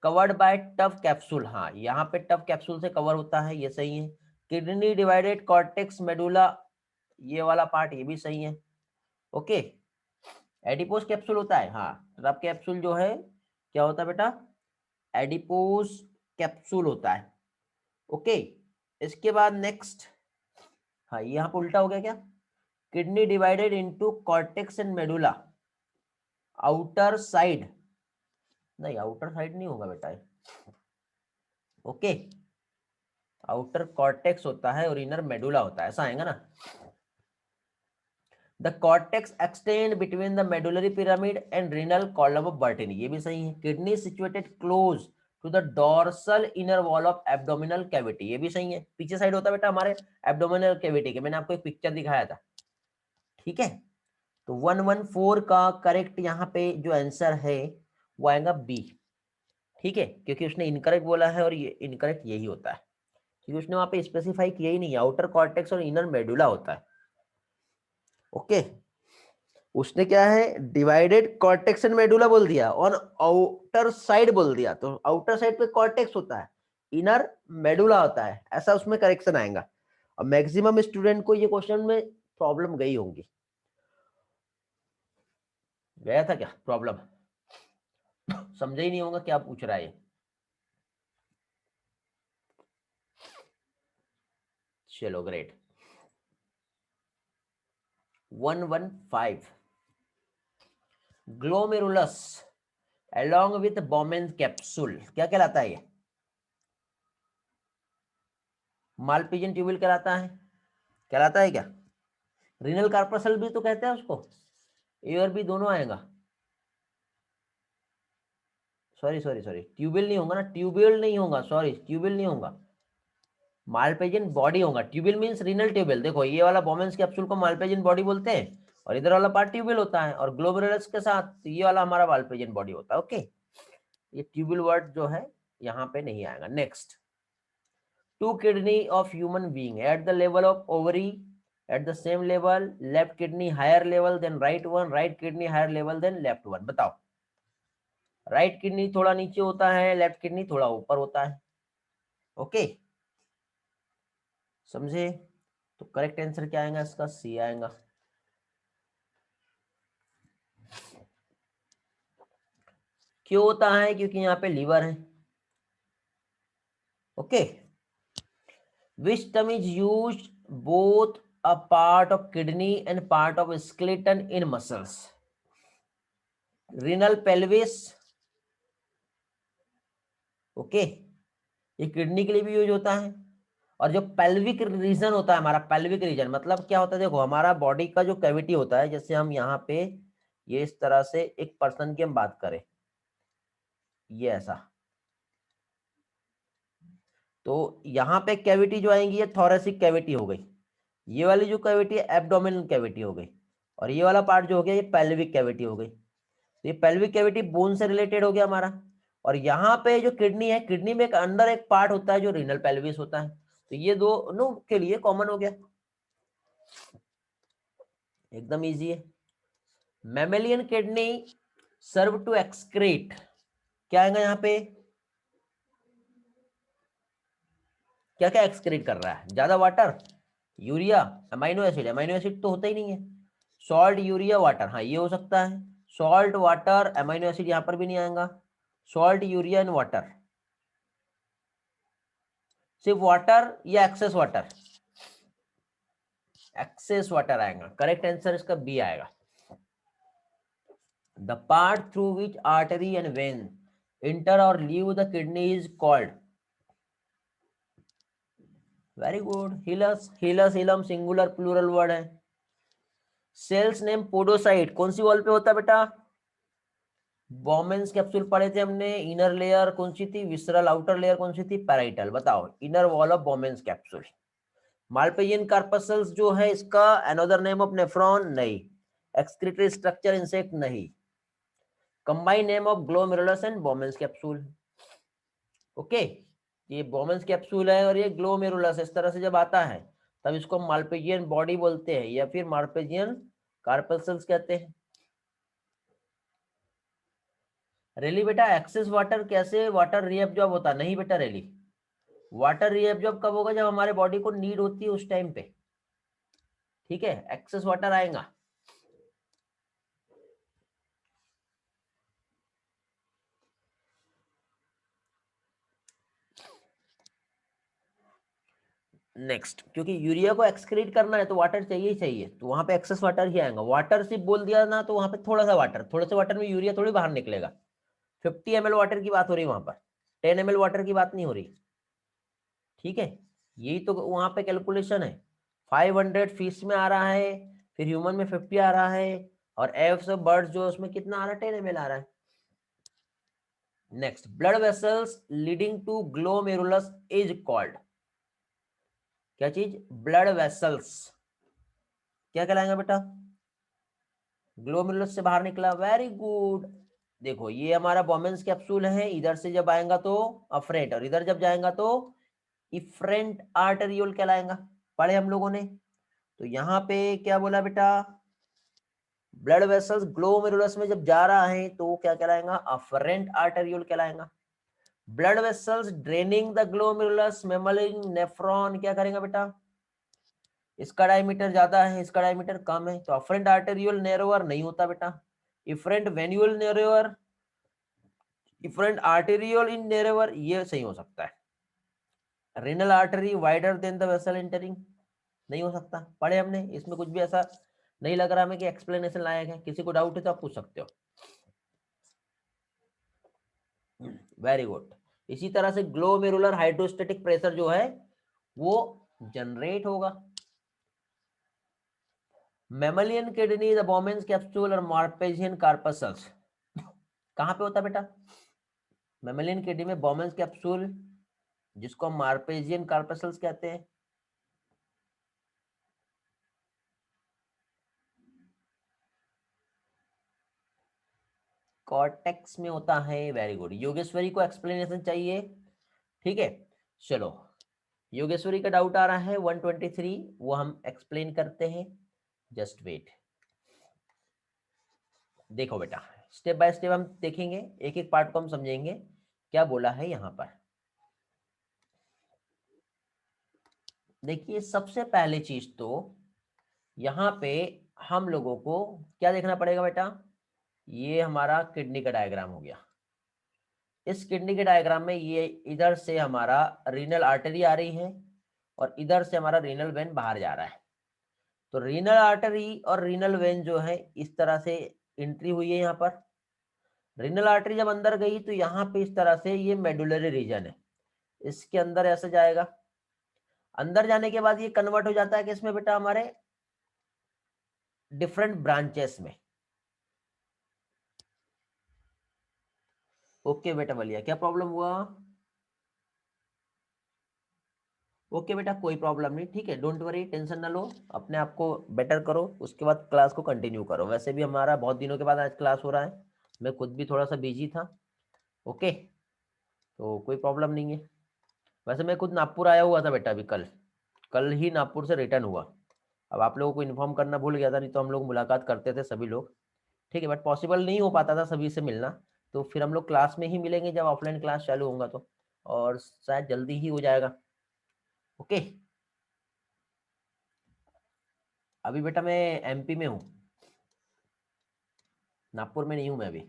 covered by tough capsule, हाँ यहाँ पे टफ कैप्सूल से कवर होता है, ये सही है। किडनी डिवाइडेड कॉर्टेक्स मेडुला, ये वाला पार्ट ये भी सही है। ओके, एडिपोज कैप्सूल होता है, हाँ टफ कैप्सूल जो है क्या होता है बेटा? एडिपोज कैप्सूल होता है। ओके, इसके बाद नेक्स्ट, हाँ यहाँ पे उल्टा हो गया क्या? Kidney divided into cortex and medulla outer side, नहीं आउटर साइड नहीं होगा बेटा। ओके, आउटर कॉर्टेक्स होता है और इनर मेडुला होता है, ऐसा आएगा ना। The cortex extend between the medullary pyramid and renal column of Bertini, ये भी सही है। Kidney situated close to the dorsal inner wall of abdominal cavity, ये भी सही है। पीछे साइड होता है बेटा हमारे एब्डोमिनल कैविटी के, मैंने आपको एक पिक्चर दिखाया था, ठीक है। तो 114 का करेक्ट यहाँ पे जो आंसर है वो आएगा बी, ठीक है, क्योंकि उसने इनकरेक्ट बोला है और ये इनकरेक्ट यही होता है, क्योंकि उसने वहां पे स्पेसिफाई किया ही नहीं, आउटर कॉर्टेक्स और इनर मेडुला होता है। ओके, उसने क्या है? डिवाइडेड कॉर्टेक्स एंड मेडुला बोल दिया और आउटर साइड बोल दिया, तो आउटर साइड पे कॉर्टेक्स होता है, इनर मेडुला होता है, ऐसा उसमें करेक्शन आएगा। और मैक्सिमम स्टूडेंट को ये क्वेश्चन में प्रॉब्लम गई होंगी। गया था क्या प्रॉब्लम? समझा ही नहीं होगा क्या पूछ रहा है। चलो great. 115 glomerulus along with Bowman capsule क्या कहलाता है? ये मालपिजन ट्यूबुल कहलाता है क्या? रीनल कार्पसल भी तो कहते हैं उसको, ए और बी दोनों आएगा। सॉरी सॉरी सॉरी, ट्यूबुल नहीं होगा ना, ट्यूबुल नहीं होगा, सॉरी ट्यूबुल नहीं होगा, मालपेजियन बॉडी होगा। ट्यूबुल मींस रीनल ट्यूबुल, देखो ये वाला बोमेन्स कैप्सूल को मालपेजियन बॉडी बोलते हैं और इधर वाला पार्ट ट्यूबुल होता है, और ग्लोमेरुलस के साथ तो ये वाला हमारा मालपेजियन बॉडी होता है। ओके, ये ट्यूबुल वर्ड जो है यहाँ पे नहीं आएगा। Next, two kidney of human being at the level of ovary at the same level, left kidney higher level than right one, right kidney higher level than left one. बताओ, right kidney थोड़ा नीचे होता है, left kidney थोड़ा ऊपर होता है। Okay, समझे? तो करेक्ट आंसर क्या आएगा इसका? सी आएगा। क्यों होता है? क्योंकि यहाँ पे लीवर है। Okay, which term is used both a part of kidney and part of skeleton in muscles? renal pelvis, okay, ये किडनी के लिए भी यूज होता है। और जो पेल्विक रीजन होता है हमारा, पेल्विक रीजन मतलब क्या होता है? देखो हमारा बॉडी का जो कैविटी होता है, जैसे हम यहाँ पे ये इस तरह से एक पर्सन की हम बात करें, ये ऐसा, तो यहाँ पे कैविटी जो आएंगी ये थोरेसिक कैविटी हो गई, ये वाली जो कैविटी है एब्डोमिनल कैविटी हो गई, और ये वाला पार्ट जो हो गया ये पेल्विक कैविटी हो गई। तो ये पेल्विक कैविटी बोन से रिलेटेड हो गया हमारा। और यहाँ पे जो किडनी है, किडनी में एक अंदर एक पार्ट होता है जो रीनल पेल्विस होता है, तो ये दोनों के लिए कॉमन हो गया, एकदम इजी है। Mammalian kidney serve to excrete, क्या आएगा यहाँ पे, क्या क्या एक्सक्रीट कर रहा है, ज्यादा water, urea, amino acid, amino acid तो होता ही नहीं है, सॉल्ट, यूरिया, वाटर, हाँ ये हो सकता है, सॉल्ट, वाटर, अमाइनो एसिड यहाँ पर भी नहीं आएगा, सॉल्ट, यूरिया एंड वाटर, सिर्फ वाटर या एक्सेस वाटर, एक्सेस वाटर आएगा, करेक्ट आंसर इसका बी आएगा। The part through which artery and vein enter और leave the kidney is called, very good, hilus, hilus, hilum singular plural word है। Cells name podocyte कौन सी wall पे होता है बेटा, बॉमेंस कैप्सूल पढ़े थे हमने, इनर लेयर कौन सी थी, विसरल, आउटर लेयर कौन सी थी, पैराइटल, बताओ, inner wall of Bowman's capsule. Malpighian corpuscles जो है इसका अनदर नेम ऑफ नेफ्रॉन, नहीं, एक्सक्रीटरी स्ट्रक्चर इंसेक्ट, नहीं, combine name of glomerulus and Bowman's capsule. Okay, ये बॉमेंस कैप्सूल है और ये ग्लोमेरुलस, इस तरह से जब आता है तब इसको मालपेजियन बॉडी बोलते हैं या फिर मालपेजियन कार्पसल्स कहते हैं। रेली बेटा एक्सेस वाटर कैसे वाटर रीएब्जॉर्ब होता, नहीं बेटा रेली, वाटर रीएब्जॉर्ब कब होगा, जब हमारे बॉडी को नीड होती है उस टाइम पे, ठीक है, एक्सेस वाटर आएगा। नेक्स्ट, क्योंकि यूरिया को एक्सक्रीट करना है तो वाटर चाहिए ही चाहिए, तो वहां पे एक्सेस वाटर ही आएगा, वाटर सिर्फ बोल दिया ना तो वहां पे थोड़ा सा वाटर, थोड़े से वाटर में यूरिया थोड़ी बाहर निकलेगा, 50 ml वाटर की बात हो रही है वहां पर, 10 ml वाटर की बात नहीं हो रही, ठीक है, यही तो वहां पे कैलकुलेशन है। 500 फिश में आ रहा है, फिर ह्यूमन में 50 आ रहा है, और एफ से बर्ड जो उसमें कितना आ रहा है, 10 ml आ रहा है। Next, blood vessels leading to glomerulus is called, क्या चीज, ब्लड वेसल्स, क्या कहलाएगा बेटा, ग्लोमेरुलस से बाहर निकला, वेरी गुड। देखो ये हमारा बॉमेंस कैप्सूल है, इधर से जब आएगा तो अफरेंट, और इधर जब जाएगा तो इफरेंट आर्टेरियोल कहलाएगा, पढ़े हम लोगों ने। तो यहाँ पे क्या बोला बेटा, ब्लड वेसल्स ग्लोमेरुलस में जब जा रहा है तो क्या कहलाएगा, अफरेंट आर्टेरियोल कहलाएगा। Blood vessels draining the glomerulus mammalian nephron क्या करेगा बेटा, इसका डायमीटर ज्यादा है, इसका डायमीटर कम है, तो अफरेंट आर्टेरियोल नैरोअर नहीं होता बेटा, efferent venule narrower, efferent arteriole in narrower, ये सही हो सकता है। Renal artery wider than the vessel entering, नहीं हो सकता, पढ़े हमने, इसमें कुछ भी ऐसा नहीं लग रहा हमें कि एक्सप्लेनेशन लायक है, किसी को डाउट है तो आप पूछ सकते हो। Very good. इसी तरह से ग्लोमेरुलर हाइड्रोस्टेटिक प्रेशर जो है वो जनरेट होगा। मेमलियन किडनी, द बॉमेंस कैप्सूल और मार्पेजियन कार्पसल्स कहां पे होता है बेटा, मेमलियन किडनी में बॉमेंस कैप्सूल जिसको हम मार्पेजियन कार्पसल्स कहते हैं, कॉर्टेक्स में होता है, वेरी गुड। योगेश्वरी को एक्सप्लेनेशन चाहिए, ठीक है, चलो योगेश्वरी का डाउट आ रहा है 123, वो हम एक्सप्लेन करते हैं, जस्ट वेट। देखो बेटा स्टेप बाय स्टेप हम देखेंगे, एक एक पार्ट को हम समझेंगे क्या बोला है यहाँ पर। देखिए सबसे पहले चीज तो यहाँ पे हम लोगों को क्या देखना पड़ेगा बेटा, ये हमारा किडनी का डायग्राम हो गया। इस किडनी के डायग्राम में ये इधर से हमारा रीनल आर्टरी आ रही है और इधर से हमारा रीनल वेन बाहर जा रहा है। तो रीनल आर्टरी और रीनल वेन जो है इस तरह से एंट्री हुई है यहाँ पर। रीनल आर्टरी जब अंदर गई तो यहाँ पे इस तरह से ये मेडुलरी रीजन है, इसके अंदर ऐसे जाएगा। अंदर जाने के बाद ये कन्वर्ट हो जाता है किसमें बेटा, हमारे डिफरेंट ब्रांचेस में। ओके बेटा बलिया, क्या प्रॉब्लम हुआ, ओके बेटा कोई प्रॉब्लम नहीं, ठीक है, डोंट वरी, टेंशन ना लो, अपने आप को बेटर करो, उसके बाद क्लास को कंटिन्यू करो। वैसे भी हमारा बहुत दिनों के बाद आज क्लास हो रहा है मैं खुद भी थोड़ा सा बिजी था। ओके, तो कोई प्रॉब्लम नहीं है। वैसे मैं खुद नागपुर आया हुआ था बेटा, अभी कल कल ही नागपुर से रिटर्न हुआ। अब आप लोगों को इन्फॉर्म करना भूल गया था, नहीं तो हम लोग मुलाकात करते थे सभी लोग। ठीक है, बट पॉसिबल नहीं हो पाता था सभी से मिलना। तो फिर हम लोग क्लास में ही मिलेंगे जब ऑफलाइन क्लास चालू होगा तो, और शायद जल्दी ही हो जाएगा। ओके, अभी बेटा मैं एमपी में हूँ, नागपुर में नहीं हूँ मैं अभी।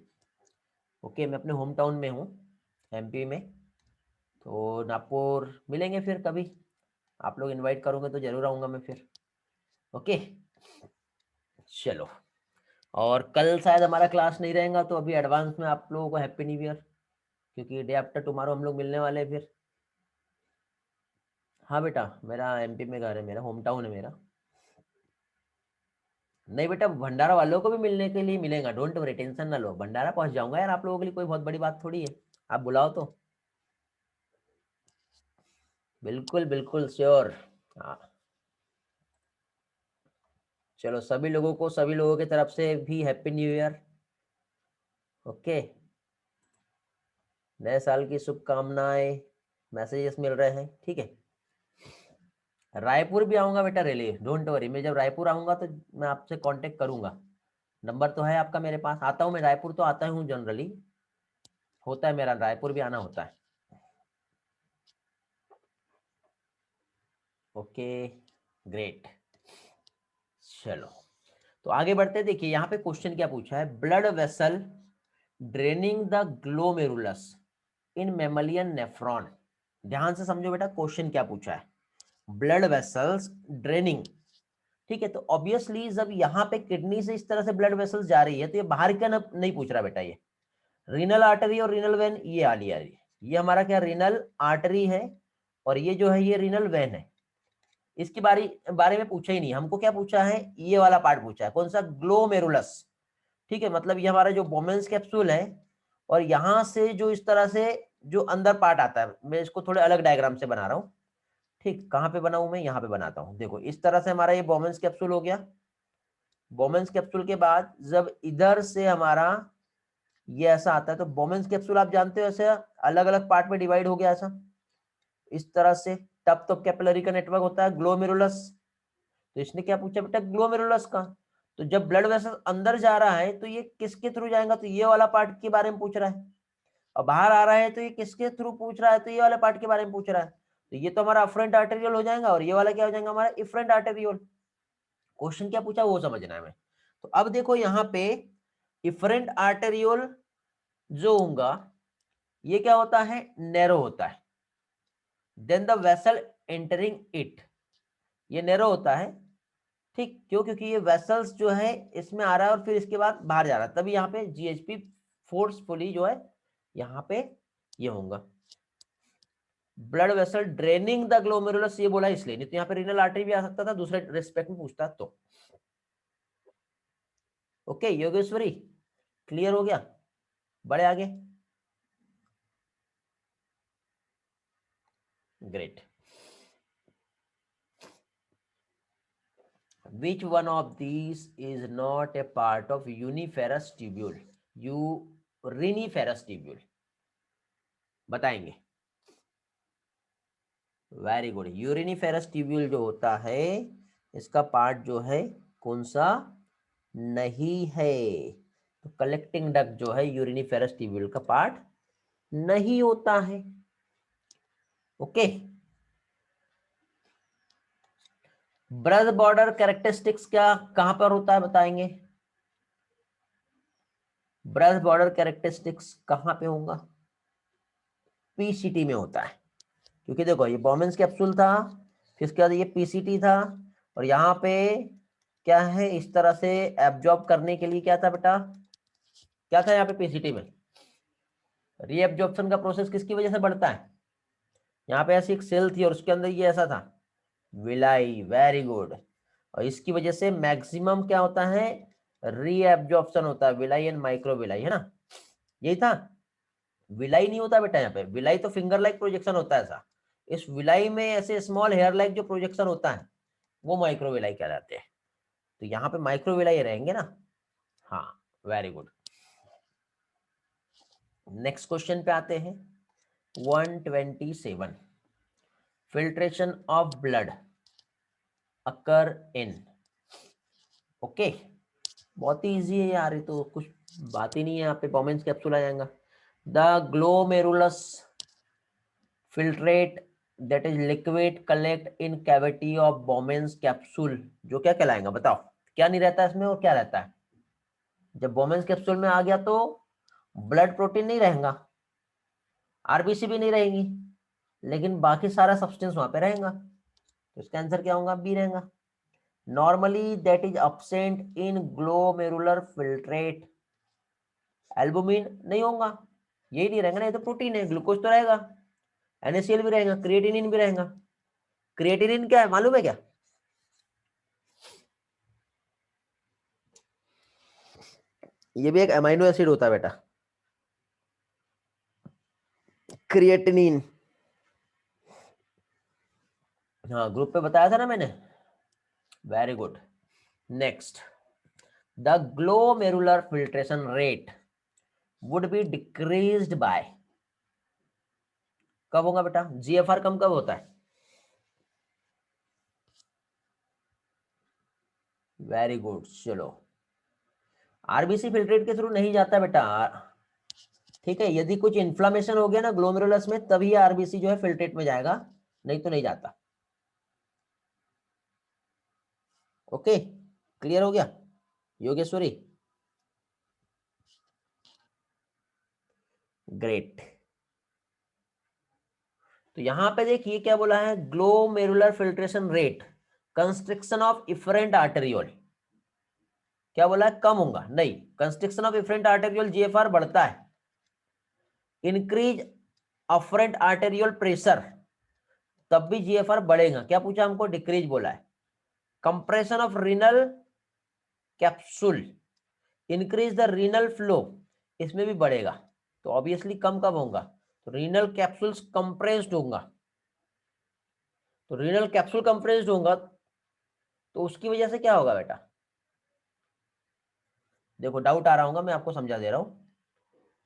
ओके, मैं अपने होम टाउन में हूँ एमपी में। तो नागपुर मिलेंगे फिर कभी, आप लोग इनवाइट करोगे तो जरूर आऊँगा मैं फिर। ओके, चलो। और कल शायद हमारा क्लास नहीं रहेगा, तो अभी एडवांस में आप लोगों को हैप्पी न्यू ईयर, क्योंकि डे आफ्टर टुमारो हम लोग मिलने वाले हैं फिर। हाँ बेटा, मेरा एमपी में घर है, मेरा होम टाउन है मेरा। नहीं बेटा, भंडारा वालों को भी मिलने के लिए मिलेगा, डोंट वरी, टेंशन ना लो, भंडारा पहुंच जाऊंगा यार आप लोगों के लिए, कोई बहुत बड़ी बात थोड़ी है, आप बुलाओ तो। बिल्कुल बिल्कुल श्योर। हाँ, चलो सभी लोगों को, सभी लोगों की तरफ से भी हैप्पी न्यू ईयर। ओके, नए साल की शुभकामनाएं, मैसेजेस मिल रहे हैं, ठीक है। रायपुर भी आऊंगा बेटा रैली, डोंट वरी, मैं जब रायपुर आऊंगा तो मैं आपसे कांटेक्ट करूंगा। नंबर तो है आपका मेरे पास, आता हूँ मैं रायपुर, तो आता हूँ जनरली, होता है मेरा रायपुर भी आना होता है। Okay, great. चलो, तो आगे बढ़ते हैं। देखिए यहाँ पे क्वेश्चन क्या पूछा है, blood vessel draining the glomerulus in mammalian nephron. ध्यान से समझो बेटा, क्वेश्चन क्या पूछा है, ब्लड वेसल्स ड्रेनिंग। ठीक है, तो ऑब्वियसली जब यहाँ पे किडनी से इस तरह से ब्लड वेसल्स जा रही है, तो ये बाहर क्या नहीं पूछ रहा बेटा, ये रीनल आर्टरी और रीनल वेन, ये आ लिया, ये हमारा क्या रीनल आर्टरी है, और ये जो है ये रीनल वेन है। इसके बारे में पूछा ही नहीं, हमको क्या पूछा है, ये वाला पार्ट पूछा है, कौन सा, ग्लोमेरुलस। ठीक है, मतलब ये हमारा जो बोमेंस कैप्सूल है, और यहां से जो इस तरह से जो अंदर पार्ट आता है, मैं इसको थोड़े अलग डायग्राम से बना रहा हूं। ठीक, कहां पे बनाऊं मैं, यहां पे बनाता हूं। देखो इस तरह से हमारा ये बोमेंस कैप्सूल हो गया। बोमेंस कैप्सूल के बाद जब इधर से हमारा ये ऐसा आता है, तो बोमेंस कैप्सूल आप जानते हो ऐसे अलग अलग पार्ट में डिवाइड हो गया ऐसा, इस तरह से टप तो कैपिलरी का नेटवर्क होता है ग्लोमेरुलस। तो इसने क्या पूछा बेटा, ग्लोमेरुलस का। तो जब ब्लड वेसल अंदर जा रहा है तो ये किसके थ्रू जाएगा, तो ये वाला पार्ट के बारे में पूछ रहा है। और बाहर आ रहा है तो ये किसके थ्रू पूछ रहा है, तो ये वाले पार्ट के बारे में पूछ रहा है। तो ये तो हमारा अफरेंट आर्टेरियल हो जाएगा, और ये वाला क्या हो जाएगा, हमारा इफरेंट आर्टेरियल। क्वेश्चन क्या पूछा वो समझना है हमें। तो अब देखो यहाँ पे इफरेंट आर्टेरियल जो होगा, ये क्या होता है, नैरो होता है। Then the vessel entering it, ये नैरो होता है। ठीक, क्यों, क्योंकि ये वेसल्स जो है इसमें आ रहा है और फिर इसके बाद बाहर जा रहा है, तभी यहाँ पे जीएचपी फोर्सफुली जो है यहाँ पे ये होगा। Blood vessel draining the glomerulus, ये बोला इसलिए, नहीं तो यहाँ पे रीनल आर्टरी भी आ सकता था दूसरे रेस्पेक्ट में पूछता तो। ओके योगेश्वरी, क्लियर हो गया, बड़े आगे, great. Which one of these is not a part of uniferous tubule? Uriniferous tubule बताएंगे। वेरी गुड, यूरिनिफेरस ट्यूब्यूल जो होता है इसका पार्ट जो है कौन सा, नहीं है। तो कलेक्टिंग डक्ट जो है यूरिनिफेरस ट्यूब्यूल का पार्ट नहीं होता है। ओके, ब्रथ बॉर्डर कैरेक्टरिस्टिक्स क्या कहां पर होता है बताएंगे, ब्रथ बॉर्डर कैरेक्टरिस्टिक्स कहां पे होगा, पीसीटी में होता है। क्योंकि देखो ये बोमेंस कैप्सूल था, फिर उसके बाद ये पीसीटी था, और यहाँ पे क्या है, इस तरह से एब्जॉर्ब करने के लिए क्या था बेटा, क्या था यहाँ पे पीसीटी में, रीएब्जॉर्प्शन का प्रोसेस किसकी वजह से बढ़ता है, यहाँ पे ऐसी एक सेल थी और उसके अंदर ये ऐसा था, विलाई, वेरी गुड। और इसकी वजह से मैक्सिमम क्या होता है, रीएब्जॉर्प्शन होता है, विलाई एंड माइक्रो विलाई, है ना, यही था। विलाई नहीं होता बेटा यहाँ पे, विलाई तो फिंगर लाइक प्रोजेक्शन होता है ऐसा, इस विलाई में ऐसे स्मॉल हेयर लाइक जो प्रोजेक्शन होता है वो माइक्रो विलाई कहलाते हैं। तो यहाँ पे माइक्रो विलाई रहेंगे ना, हाँ वेरी गुड। नेक्स्ट क्वेश्चन पे आते हैं 127 filtration of blood occur in. Okay, बहुत ही इजी है यार, ये तो कुछ बात ही नहीं है, यहाँ पे बोमेंस कैप्सूल आ जाएगा। The glomerulus filtrate that is liquid collect in cavity of बोमेंस capsule, जो क्या कहलाएगा बताओ, क्या नहीं रहता है इसमें और क्या रहता है? जब बोमेंस कैप्सूल में आ गया तो ब्लड प्रोटीन नहीं रहेगा, आरबीसी भी नहीं रहेगी, लेकिन बाकी सारा सब्सटेंस वहां पे रहेगा, तो इसका आंसर क्या होगा? बी रहेगा। Normally that is absent in glomerular filtrate. Albumin नहीं होगा, यही नहीं रहेगा ना, ये तो प्रोटीन है, ग्लूकोज तो रहेगा, NaCl भी रहेगा, क्रिएटिनिन भी रहेगा। क्रिएटिनिन क्या है मालूम है क्या? ये भी एक अमाइनो एसिड होता है बेटा, क्रिएटिनिन। हाँ, ग्रुप पे बताया था ना मैंने। Very good. Next, the glomerular filtration rate would be decreased bye, कब होगा बेटा? GFR कम कब होता है? Very good. चलो, आरबीसी फिल्ट्रेट के थ्रू नहीं जाता बेटा, ठीक है, यदि कुछ इन्फ्लामेशन हो गया ना ग्लोमेरुलस में, तभी आरबीसी जो है फिल्ट्रेट में जाएगा, नहीं तो नहीं जाता। ओके, क्लियर हो गया योगेश्वरी? ग्रेट। तो यहां पे देखिए क्या बोला है, glomerular filtration rate constriction of efferent arteriole, क्या बोला है? कम होगा, नहीं, constriction of efferent arteriole GFR बढ़ता है। इंक्रीज अफरेंट आर्टेरियोल प्रेशर, तब भी जीएफआर बढ़ेगा। क्या पूछा हमको? डिक्रीज बोला है। Compression of renal capsule increase the renal flow, इसमें भी बढ़ेगा, तो ऑब्वियसली कम कब होगा? तो रीनल कैप्सूल्स कंप्रेस्ड होगा, तो रीनल कैप्सूल कंप्रेस्ड होगा, तो उसकी वजह से क्या होगा बेटा? देखो डाउट आ रहा होगा, मैं आपको समझा दे रहा हूं।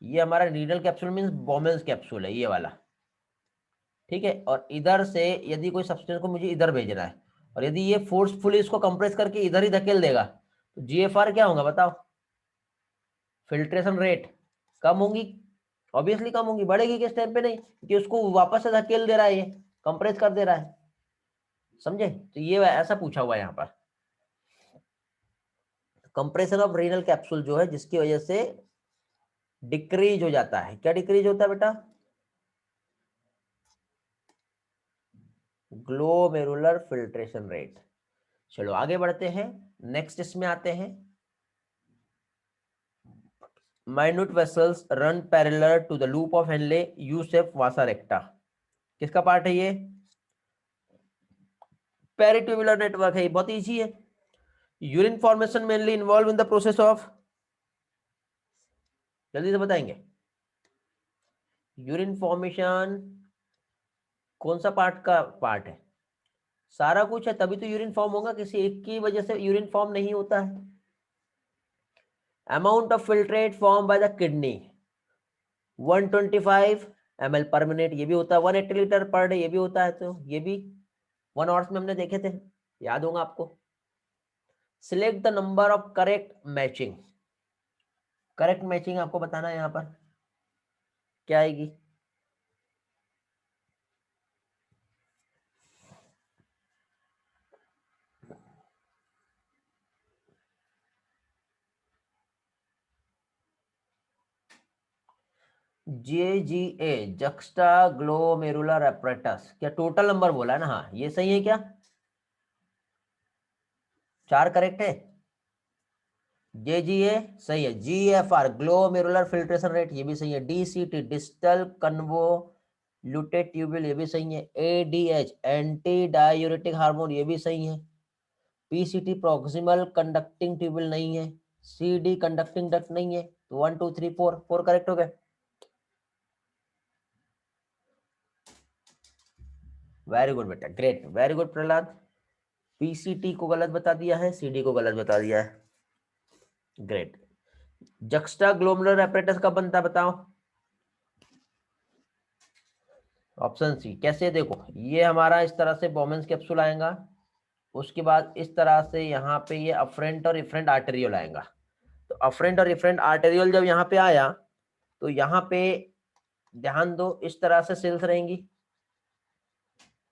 ये हमारा रीनल कैप्सूल मींस बोमेंस कैप्सूल है, ये वाला, ठीक है, और इधर से यदि कोई सब्सटेंस को मुझे इधर भेजना है, और यदि ये फोर्सफुली इसको कंप्रेस करके इधर ही धकेल देगा, तो जीएफआर क्या होगा बताओ? फिल्ट्रेशन रेट कम होगी, ऑब्वियसली कम होगी, बढ़ेगी किस टाइम पे? नहीं, क्योंकि उसको वापस से धकेल दे रहा है, ये कंप्रेस कर दे रहा है, समझे? तो ये ऐसा पूछा हुआ है यहाँ पर, कंप्रेशन ऑफ रीनल कैप्सूल जो है, जिसकी वजह से डिक्रीज हो जाता है। क्या डिक्रीज होता है बेटा? Glomerular filtration rate. चलो आगे बढ़ते हैं, नेक्स्ट इसमें आते हैं, minute vessels run parallel to the loop of Henle यूसेफ वासा रेक्टा, किसका पार्ट है ये? पेरिट्यूबुलर नेटवर्क है, बहुत इजी है। Urine formation mainly involve in the process of, जल्दी से बताएंगे, यूरिन फॉर्मेशन कौन सा पार्ट का पार्ट है? सारा कुछ है, तभी तो यूरिन फॉर्म होगा, किसी एक की वजह से यूरिन फॉर्म नहीं होता है। Amount of filtrate form by the kidney 125 ml पर मिनट, ये भी होता है। 180 लीटर पर डे, ये भी होता है, तो ये भी 1 आवर्स में हमने देखे थे, याद होगा आपको। Select the number of correct matching, correct matching आपको बताना है यहाँ पर, क्या आएगी? JGA जक्स्टा ग्लोमेरुलर एपरेटस, क्या टोटल नंबर बोला है ना? हाँ, ये सही है क्या? 4 करेक्ट है। JGA सही है, GFR ग्लोमेरुलर फिल्ट्रेशन रेट ये भी सही है, DCT डिस्टल कन्वोल्यूटेड ट्यूबुल ये भी सही है, ADH एंटी डायूरेटिक हार्मोन ये भी सही है, PCT प्रॉक्सिमल कंडक्टिंग ट्यूबुल नहीं है, CD कंडक्टिंग डक्ट नहीं है, तो 1 2 3 4 4 करेक्ट हो गए। वेरी गुड बेटा, great, very good Prahlad. PCT को गलत बता दिया है, CD को गलत बता दिया है, ग्रेट। जक्स्टा ग्लोमेरुलर एपरेटस कब बनता है बताओ? Option C. कैसे? देखो, ये हमारा इस तरह से बोमेंस कैप्सूल आएगा, उसके बाद इस तरह से यहाँ पे ये अफरेंट और इफरेंट आर्टेरियल आएगा। तो अफरेंट और इफरेंट आर्टेरियल जब यहाँ पे आया तो यहाँ पे ध्यान दो, इस तरह से सेल्स रहेंगी।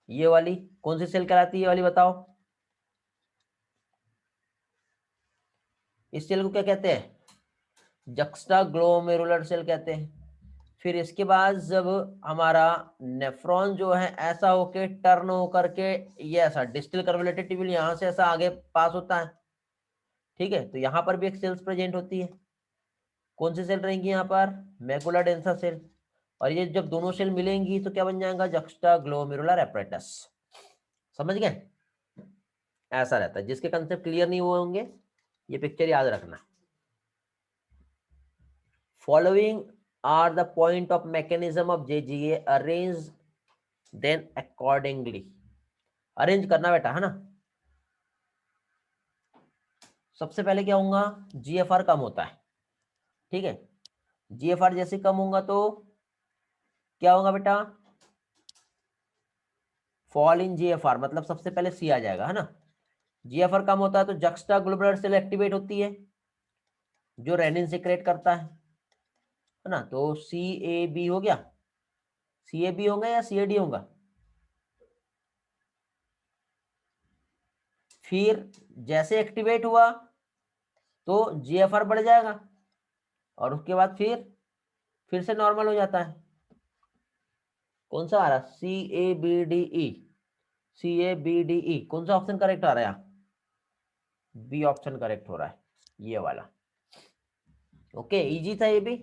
ये वाली कौन सी सेल कहलाती है? ये वाली बताओ। इस सेल को क्या कहते हैं? जक्स्टाग्लोमेरुलर सेल कहते हैं। फिर इसके बाद जब हमारा नेफ्रॉन जो है ऐसा होके टर्न होकर के ये ऐसा डिस्टल कर्वुलेटेड ट्यूब्यूल यहाँ से ऐसा आगे पास होता है, ठीक है, तो यहाँ पर भी एक सेल्स प्रेजेंट होती है। कौन सी सेल रहेंगी यहाँ पर? Macula densa cell. और ये जब दोनों सेल मिलेंगी तो क्या बन जाएगा? Juxtaglomerular apparatus. समझ गए? ऐसा रहता है। जिसके कंसेप्ट क्लियर नहीं हुए होंगे ये पिक्चर याद रखना। Following are the point of mechanism of JGA, arrange then accordingly. Arrange करना बेटा, है ना। सबसे पहले क्या होगा? जीएफआर कम होता है, ठीक है। जीएफआर जैसे कम होगा तो क्या होगा बेटा? फॉल इन जीएफआर, मतलब सबसे पहले सी आ जाएगा, है ना। जीएफआर कम होता है तो जक्स्टाग्लोमेरुलर सेल एक्टिवेट होती है जो रेनिन सिक्रेट करता है ना। तो सी ए बी हो गया। सी ए बी होगा या सी ए डी होगा? फिर जैसे एक्टिवेट हुआ तो जीएफआर बढ़ जाएगा और उसके बाद फिर से नॉर्मल हो जाता है। कौन सा आ रहा? C A B D E. C A B D E कौन सा ऑप्शन करेक्ट आ रहा है? बी ऑप्शन करेक्ट हो रहा है, ये वाला। ओके, इजी था ये भी।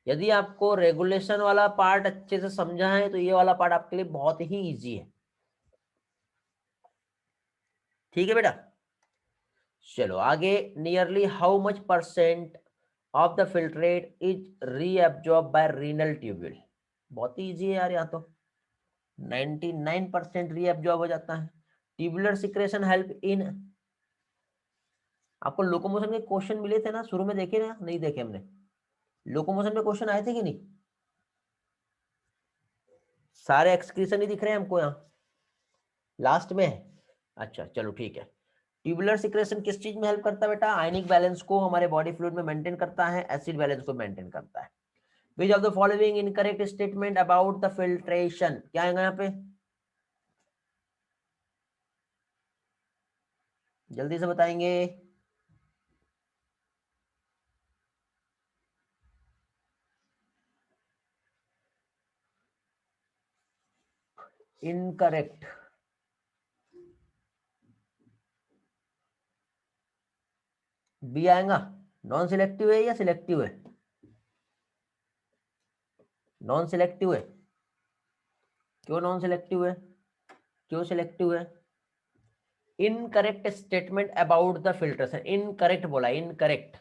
यदि आपको रेगुलेशन वाला पार्ट अच्छे से समझा है तो ये वाला पार्ट आपके लिए बहुत ही इजी है। ठीक है बेटा, चलो आगे। Nearly how much percent of the filtrate is reabsorb bye renal tubule? बहुत ही इजी है यार, यहाँ तो 99% रीअब्जॉर्ब हो जाता है। Tubular secretion help in. आपको लोकोमोशन के क्वेश्चन मिले थे ना शुरू में, देखे ना? नहीं देखे हमने? लोकोमोशन में क्वेश्चन आए थे कि नहीं? सारे एक्सक्रीशन ही दिख रहे हैं हमको यहाँ, लास्ट में है। अच्छा चलो ठीक है। ट्यूबुलर सिक्रेशन किस चीज में हेल्प करता है बेटा? आयनिक बैलेंस को हमारे बॉडी फ्लूइड में मेंटेन करता है, एसिड बैलेंस को मेंटेन करता है। Which of the following incorrect statement about the filtration? क्या आएगा यहाँ पे? जल्दी से बताएंगे। इनकरेक्ट। बी आएगा। नॉन सिलेक्टिव है या सिलेक्टिव है? नॉन सिलेक्टिव है। क्यों नॉन सिलेक्टिव है? क्यों सिलेक्टिव है? Incorrect statement about the filtration, incorrect बोला, इनकरेक्ट।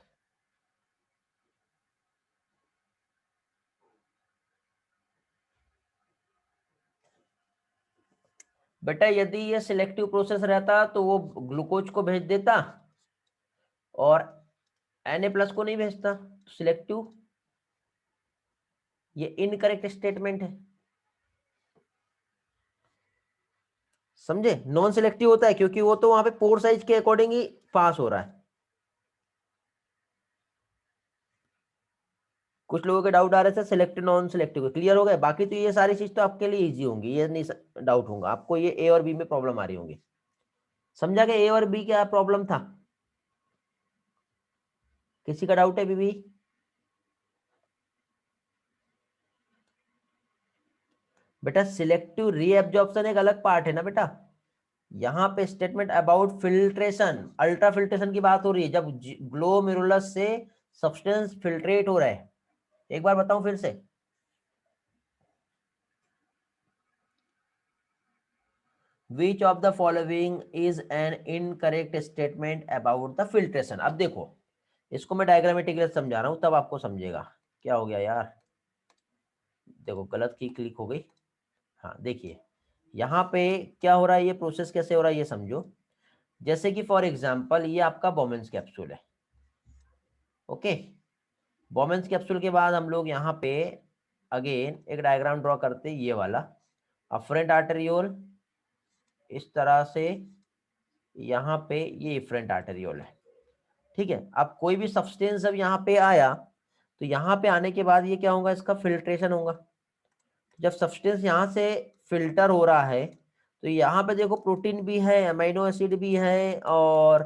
बेटा यदि ये सिलेक्टिव प्रोसेस रहता तो वो ग्लूकोज को भेज देता और Na+ को नहीं भेजता। सिलेक्टिव, ये इनकरेक्ट स्टेटमेंट है, समझे। नॉन सिलेक्टिव होता है क्योंकि वो तो वहां पे पोर साइज के अकॉर्डिंग ही पास हो रहा है। कुछ लोगों के डाउट आ रहे थे सिलेक्टिव नॉन सिलेक्टिव, क्लियर हो गए? बाकी तो ये सारी चीज तो आपके लिए इजी होंगी, ये नहीं डाउट होगा आपको। ये ए और बी में प्रॉब्लम आ रही होंगी। समझा कि ए और बी क्या प्रॉब्लम था? किसी का डाउट है बीबी? बेटा सिलेक्टिव रीएब्जॉर्प्शन एक अलग पार्ट है ना बेटा। यहाँ पे statement about filtration, ultra filtration की बात हो रही है, जब ग्लोमेरुलस से सब्सटेंस फिल्ट्रेट हो रहा है। एक बार बताऊं फिर से, विच of the following is an incorrect statement about the filtration? अब देखो, इसको मैं डायग्रामेटिकली समझा रहा हूं तब आपको समझेगा। क्या हो गया यार? देखो गलत की क्लिक हो गई। हाँ देखिए, यहाँ पे क्या हो रहा है, ये प्रोसेस कैसे हो रहा है ये समझो। जैसे कि फॉर एग्जांपल ये आपका बोमेंस कैप्सूल है, ओके। बोमेंस कैप्सूल के बाद हम लोग यहाँ पे अगेन एक डायग्राम ड्रॉ करते हैं, ये वाला। अफरेंट आर्टेरियोल, इस तरह से यहाँ पे ये इफरेंट आर्टेरियोल है। ठीक है, अब कोई भी सब्सटेंस जब यहाँ पे आया तो यहाँ पे आने के बाद ये क्या होगा, इसका फिल्ट्रेशन होगा। जब सब्सटेंस यहाँ से फिल्टर हो रहा है तो यहाँ पे देखो प्रोटीन भी है, अमीनो एसिड भी है, और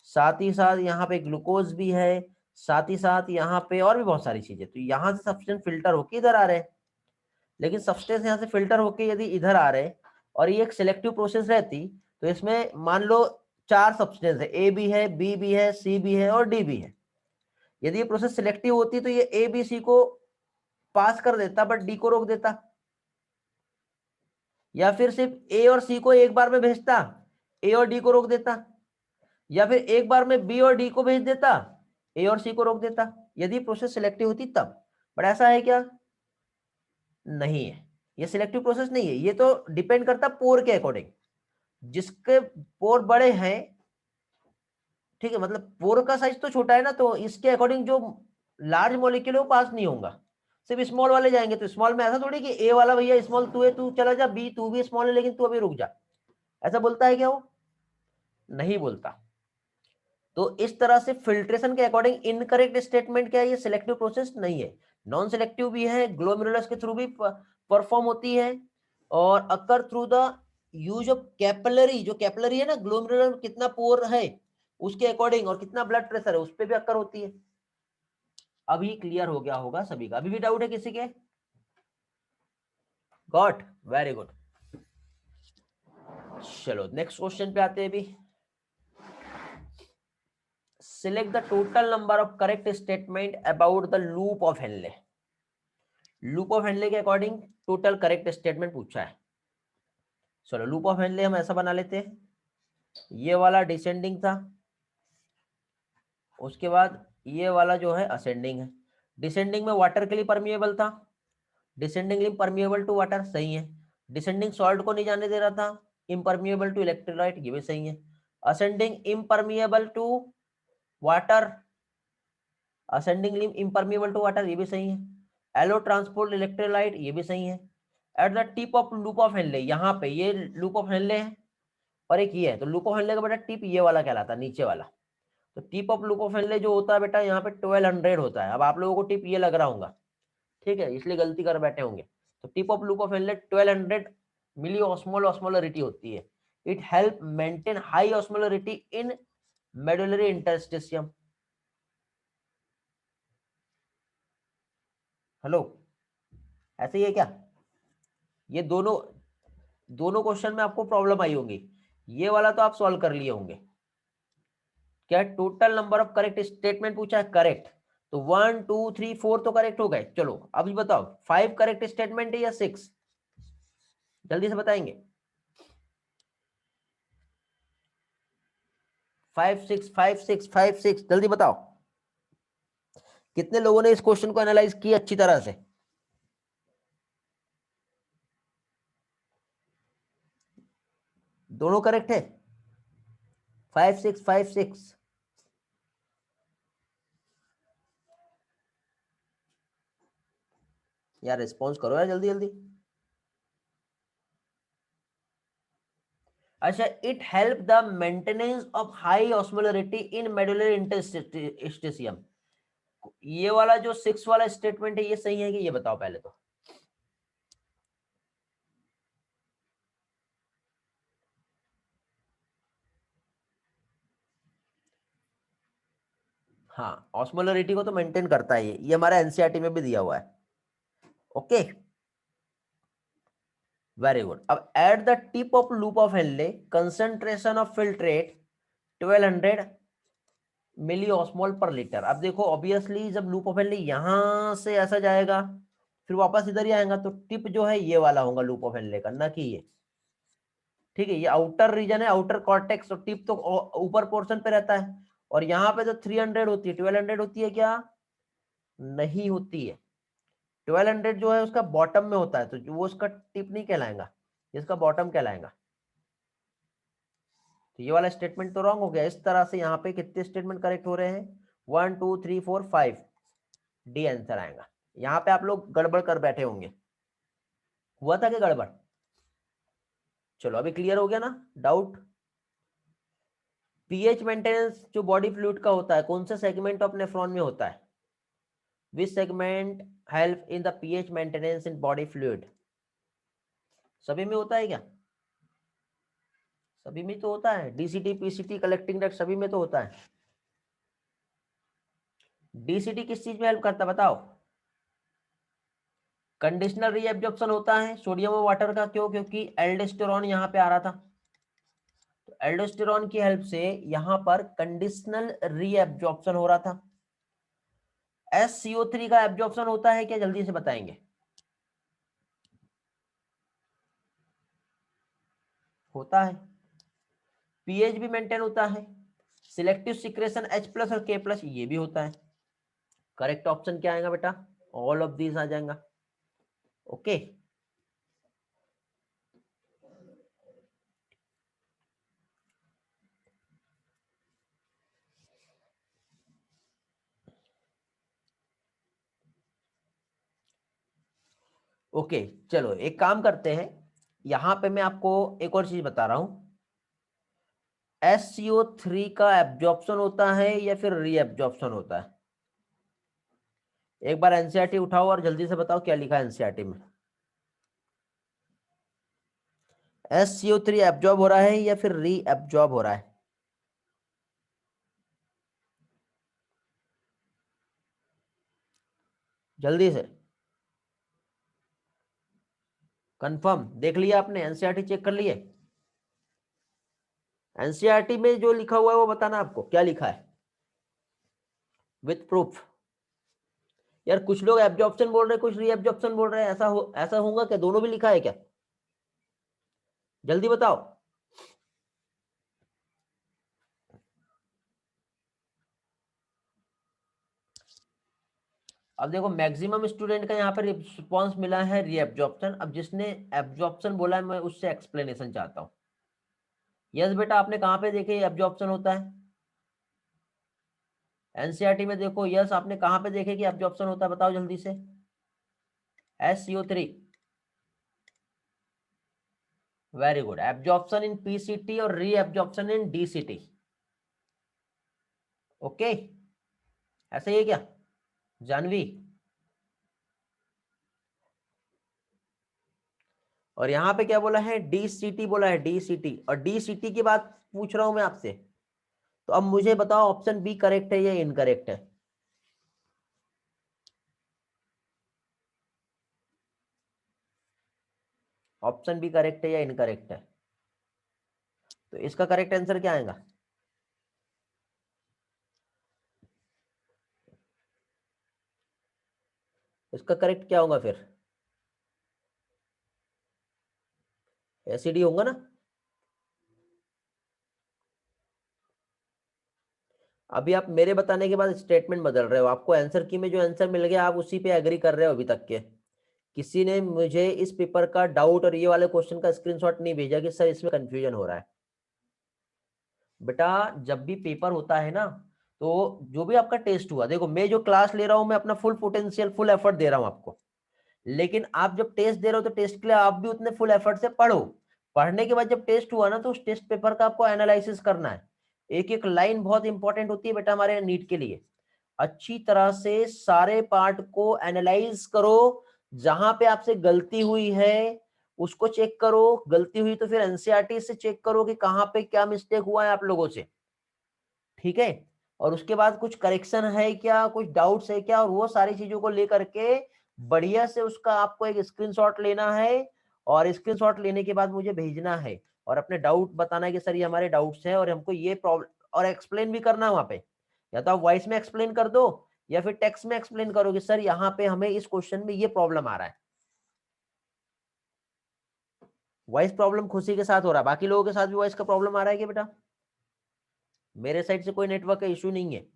साथ ही साथ यहाँ पे ग्लूकोज भी है, साथ ही साथ यहाँ पे और भी बहुत सारी चीजें। तो यहाँ से सब्सटेंस फिल्टर होके इधर आ रहे हैं, लेकिन सब्सटेंस यहाँ से फिल्टर होके यदि इधर आ रहे और ये एक सिलेक्टिव प्रोसेस रहती तो इसमें मान लो 4 सब्सटेंस है, ए भी है, बी भी है, सी भी है और डी भी है। यदि ये प्रोसेस सिलेक्टिव होती तो ये ए बी सी को पास कर देता बट डी को रोक देता, या फिर सिर्फ ए और सी को एक बार में भेजता, ए और डी को रोक देता, या फिर एक बार में बी और डी को भेज देता, ए और सी को रोक देता, यदि प्रोसेस सिलेक्टिव होती तब। बट ऐसा है क्या? नहीं है, ये सिलेक्टिव प्रोसेस नहीं है। ये तो डिपेंड करता पोर के अकॉर्डिंग, जिसके पोर बड़े हैं, ठीक है, मतलब पोर का साइज तो छोटा है ना, तो इसके अकॉर्डिंग जो लार्ज मॉलिक्यूल है वो पास नहीं होगा, सिर्फ स्मॉल वाले जाएंगे। तो स्मॉल में ऐसा थोड़ी कि ए वाला भैया स्मॉल तू है, तू चला जा, बी तू भी स्मॉल है लेकिन तू अभी रुक जा, ऐसा बोलता है क्या? वो नहीं बोलता। तो इस तरह से फिल्ट्रेशन के अकॉर्डिंग इनकरेक्ट स्टेटमेंट क्या है, ये सिलेक्टिव प्रोसेस नहीं है। नॉन सिलेक्टिव भी है, ग्लोमेरुलस के थ्रू भी परफॉर्म होती है, और अकर through the use of capillary, जो कैपिलरी है ना, ग्लोमेरुलर में कितना पोर है उसके अकॉर्डिंग और कितना ब्लड प्रेशर है उस पर भी अकर होती है। अभी क्लियर हो गया होगा सभी का? अभी भी डाउट है किसी के? Got, very good. चलो नेक्स्ट क्वेश्चन पे आते हैं। अभी select the total number of correct statement about the loop of Henle। Loop of Henley के अकॉर्डिंग टोटल करेक्ट स्टेटमेंट पूछा है। चलो लूप ऑफ हेनले हम ऐसा बना लेते हैं, ये वाला डिसेंडिंग था, उसके बाद ये वाला जो है असेंडिंग है। डिसेंडिंग में वाटर के लिए परमिएबल था, डिसेंडिंग परमिएबल टू वाटर, सही है। डिसेंडिंग सॉल्ट को नहीं जाने दे रहा था, इम्परमिएबल टू इलेक्ट्रोलाइट, ये भी सही है। Ascending impermeable to water, ascending impermeable to water, ये भी सही है। एलो ट्रांसपोर्ट इलेक्ट्रोलाइट, ये भी सही है। Eight the tip of loop of Henley, यहाँ पे ये लूप ऑफ हेनले है और एक ये है, तो लूप ऑफ हेनले का बेटा टिप ये वाला कहलाता है, नीचे वाला। तो tip of loop of Henle जो होता है बेटा यहाँ पे 1200 होता है। अब आप लोगों को टिप ये लग रहा होगा, ठीक है, इसलिए गलती कर बैठे होंगे। तो tip of loop of Henle 1200 milli osmol osmolarity होती है। It help maintain high osmolarity in medullary interstitium. Hello, ऐसे ही है क्या? ये दोनों दोनों क्वेश्चन में आपको प्रॉब्लम आई होगी, ये वाला तो आप सॉल्व कर लिए होंगे। क्या total number of correct statement पूछा है? करेक्ट, तो 1 2 3 4 तो करेक्ट हो गए। चलो अभी बताओ 5 करेक्ट स्टेटमेंट है या 6? जल्दी से बताएंगे। 5 6 5 6 5 6, जल्दी बताओ कितने लोगों ने इस क्वेश्चन को एनालाइज किया अच्छी तरह से? दोनों करेक्ट है? 5 6 5 6, यार रिस्पॉन्स करो यार जल्दी जल्दी। अच्छा, it help the maintenance of high osmolarity in medullary interstitium, ये वाला जो 6 वाला स्टेटमेंट है ये सही है कि? ये बताओ पहले तो। हाँ, ऑस्मोलरिटी को तो मेंटेन करता है ये हमारा एनसीईआरटी में भी दिया हुआ है। Okay, very good. अब at the tip of loop of Henle concentration of filtrate 1200 milli osmole per litre. अब देखो ऑब्वियसली जब लूप ऑफ हेनले यहां से ऐसा जाएगा फिर वापस इधर ही आएगा, तो टिप जो है ये वाला होगा लूप ऑफ हेनले का, ना कि ये। ठीक है, ये आउटर रीजन है, आउटर कॉर्टेक्स, और टिप तो ऊपर पोर्शन पे रहता है। और यहाँ पे तो 300 होती है, 1200 होती है क्या? नहीं होती है। 1200 जो है उसका बॉटम में होता है, तो वो उसका टिप नहीं कहलाएगा, इसका बॉटम कहलाएगा। तो ये वाला स्टेटमेंट तो रॉन्ग हो गया। इस तरह से यहाँ पे कितने स्टेटमेंट करेक्ट हो रहे हैं? 1 2 3 4 5, डी आंसर आएगा। यहाँ पे आप लोग गड़बड़ कर बैठे होंगे, हुआ था क्या गड़बड़? चलो अभी क्लियर हो गया ना डाउट। पीएच मेंटेनेंस जो बॉडी फ्लूइड का होता है, कौन सा सेगमेंट ऑफ नेफ्रॉन में होता है? विच segment help in the pH maintenance in body fluid? सभी में होता है क्या? सभी में तो होता है। डीसीटी, पीसीटी, कलेक्टिंग डक्ट, सभी में तो होता है। डीसीटी किस चीज में हेल्प करता है बताओ? कंडीशनल रीएब्जॉर्प्शन होता है सोडियम और वाटर का। क्यों? क्योंकि एल्डोस्टेरॉन यहाँ पे आ रहा था, तो एल्डोस्टेरॉन की हेल्प से यहाँ पर कंडीशनल रीएब्जॉर्प्शन हो रहा था। SCO3 का एब्जॉर्प्शन होता है क्या? जल्दी से बताएंगे। होता है। पीएच भी मेंटेन होता है। सिलेक्टिव सिक्रेशन H+ और K+, ये भी होता है। करेक्ट ऑप्शन क्या आएगा बेटा? ऑल ऑफ दीज आ जाएगा। Okay, okay. चलो एक काम करते हैं, यहां पे मैं आपको एक और चीज बता रहा हूं। SCO3 का एब्जॉर्प्शन होता है या फिर रीएब्जॉर्प्शन होता है? एक बार एनसीईआरटी उठाओ और जल्दी से बताओ क्या लिखा है एनसीईआरटी में। SCO3 एब्जॉर्ब हो रहा है या फिर रीएब्जॉर्ब हो रहा है? जल्दी से कंफर्म। देख लिया आपने? एनसीईआरटी चेक कर लिए? एनसीईआरटी में जो लिखा हुआ है वो बताना आपको क्या लिखा है विथ प्रूफ। यार कुछ लोग एब्जॉर्प्शन बोल रहे हैं, कुछ रीएब्जॉर्प्शन बोल रहे हैं, ऐसा होगा क्या? दोनों भी लिखा है क्या? जल्दी बताओ। अब देखो मैक्सिमम स्टूडेंट का यहाँ पर रिस्पॉन्स मिला है रीएब्जॉर्प्शन। अब जिसने एब्जॉर्प्शन बोला है मैं उससे एक्सप्लेनेशन चाहता हूँ। यस बेटा, आपने कहाँ पे देखे एब्जॉर्प्शन होता है? एनसीईआरटी में देखो। यस, आपने कहाँ पे देखे कि एब्जॉर्प्शन होता है? बताओ जल्दी से। SCO3। Very good. Absorption in PCT और रीएब्जॉर्प्शन इन डीसीटी। ओके, ऐसे ही है क्या जानवी? और यहाँ पे क्या बोला है? डीसीटी बोला है, डीसीटी। और डीसीटी की बात पूछ रहा हूं मैं आपसे, तो अब मुझे बताओ ऑप्शन बी करेक्ट है या इनकरेक्ट है? ऑप्शन बी करेक्ट है या इनकरेक्ट है? तो इसका करेक्ट आंसर क्या आएगा? इसका करेक्ट क्या होगा फिर? एसिडी होगा ना? अभी आप मेरे बताने के बाद स्टेटमेंट बदल रहे हो। आपको आंसर की में जो आंसर मिल गया आप उसी पे एग्री कर रहे हो अभी तक के। किसी ने मुझे इस पेपर का डाउट और ये वाले क्वेश्चन का स्क्रीनशॉट नहीं भेजा कि सर इसमें कंफ्यूजन हो रहा है। बेटा जब भी पेपर होता है ना, तो जो भी आपका टेस्ट हुआ, देखो मैं जो क्लास ले रहा हूं मैं अपना फुल पोटेंशियल फुल एफर्ट दे रहा हूं आपको। लेकिन आप जब टेस्ट दे रहे हो तो टेस्ट के लिए आप भी उतने फुल एफर्ट से पढ़ो। पढ़ने के बाद जब टेस्ट हुआ ना तो उस टेस्ट पेपर का आपको एनालिसिस करना है। एक एक लाइन बहुत इंपॉर्टेंट होती है बेटा हमारे नीट के लिए। अच्छी तरह से सारे पार्ट को एनालाइज करो। जहां पे आपसे गलती हुई है उसको चेक करो। गलती हुई तो फिर एनसीईआरटी से चेक करो कि कहां पे क्या मिस्टेक हुआ है आप लोगों से। ठीक है? और उसके बाद कुछ करेक्शन है क्या, कुछ डाउट्स है क्या, और वो सारी चीजों को लेकर के बढ़िया से उसका आपको एक स्क्रीनशॉट लेना है। और स्क्रीनशॉट लेने के बाद मुझे भेजना है और अपने डाउट बताना है कि सर ये हमारे डाउट्स हैं और हमको ये प्रॉब्लम, और एक्सप्लेन भी करना है वहां पे। या तो आप वॉइस में एक्सप्लेन कर दो या फिर टेक्स्ट में एक्सप्लेन करो कि सर यहाँ पे हमें इस क्वेश्चन में ये प्रॉब्लम आ रहा है। वॉइस प्रॉब्लम खुशी के साथ हो रहा है, बाकी लोगों के साथ भी वॉइस का प्रॉब्लम आ रहा है क्या बेटा? मेरे साइड से कोई नेटवर्क का इशू नहीं है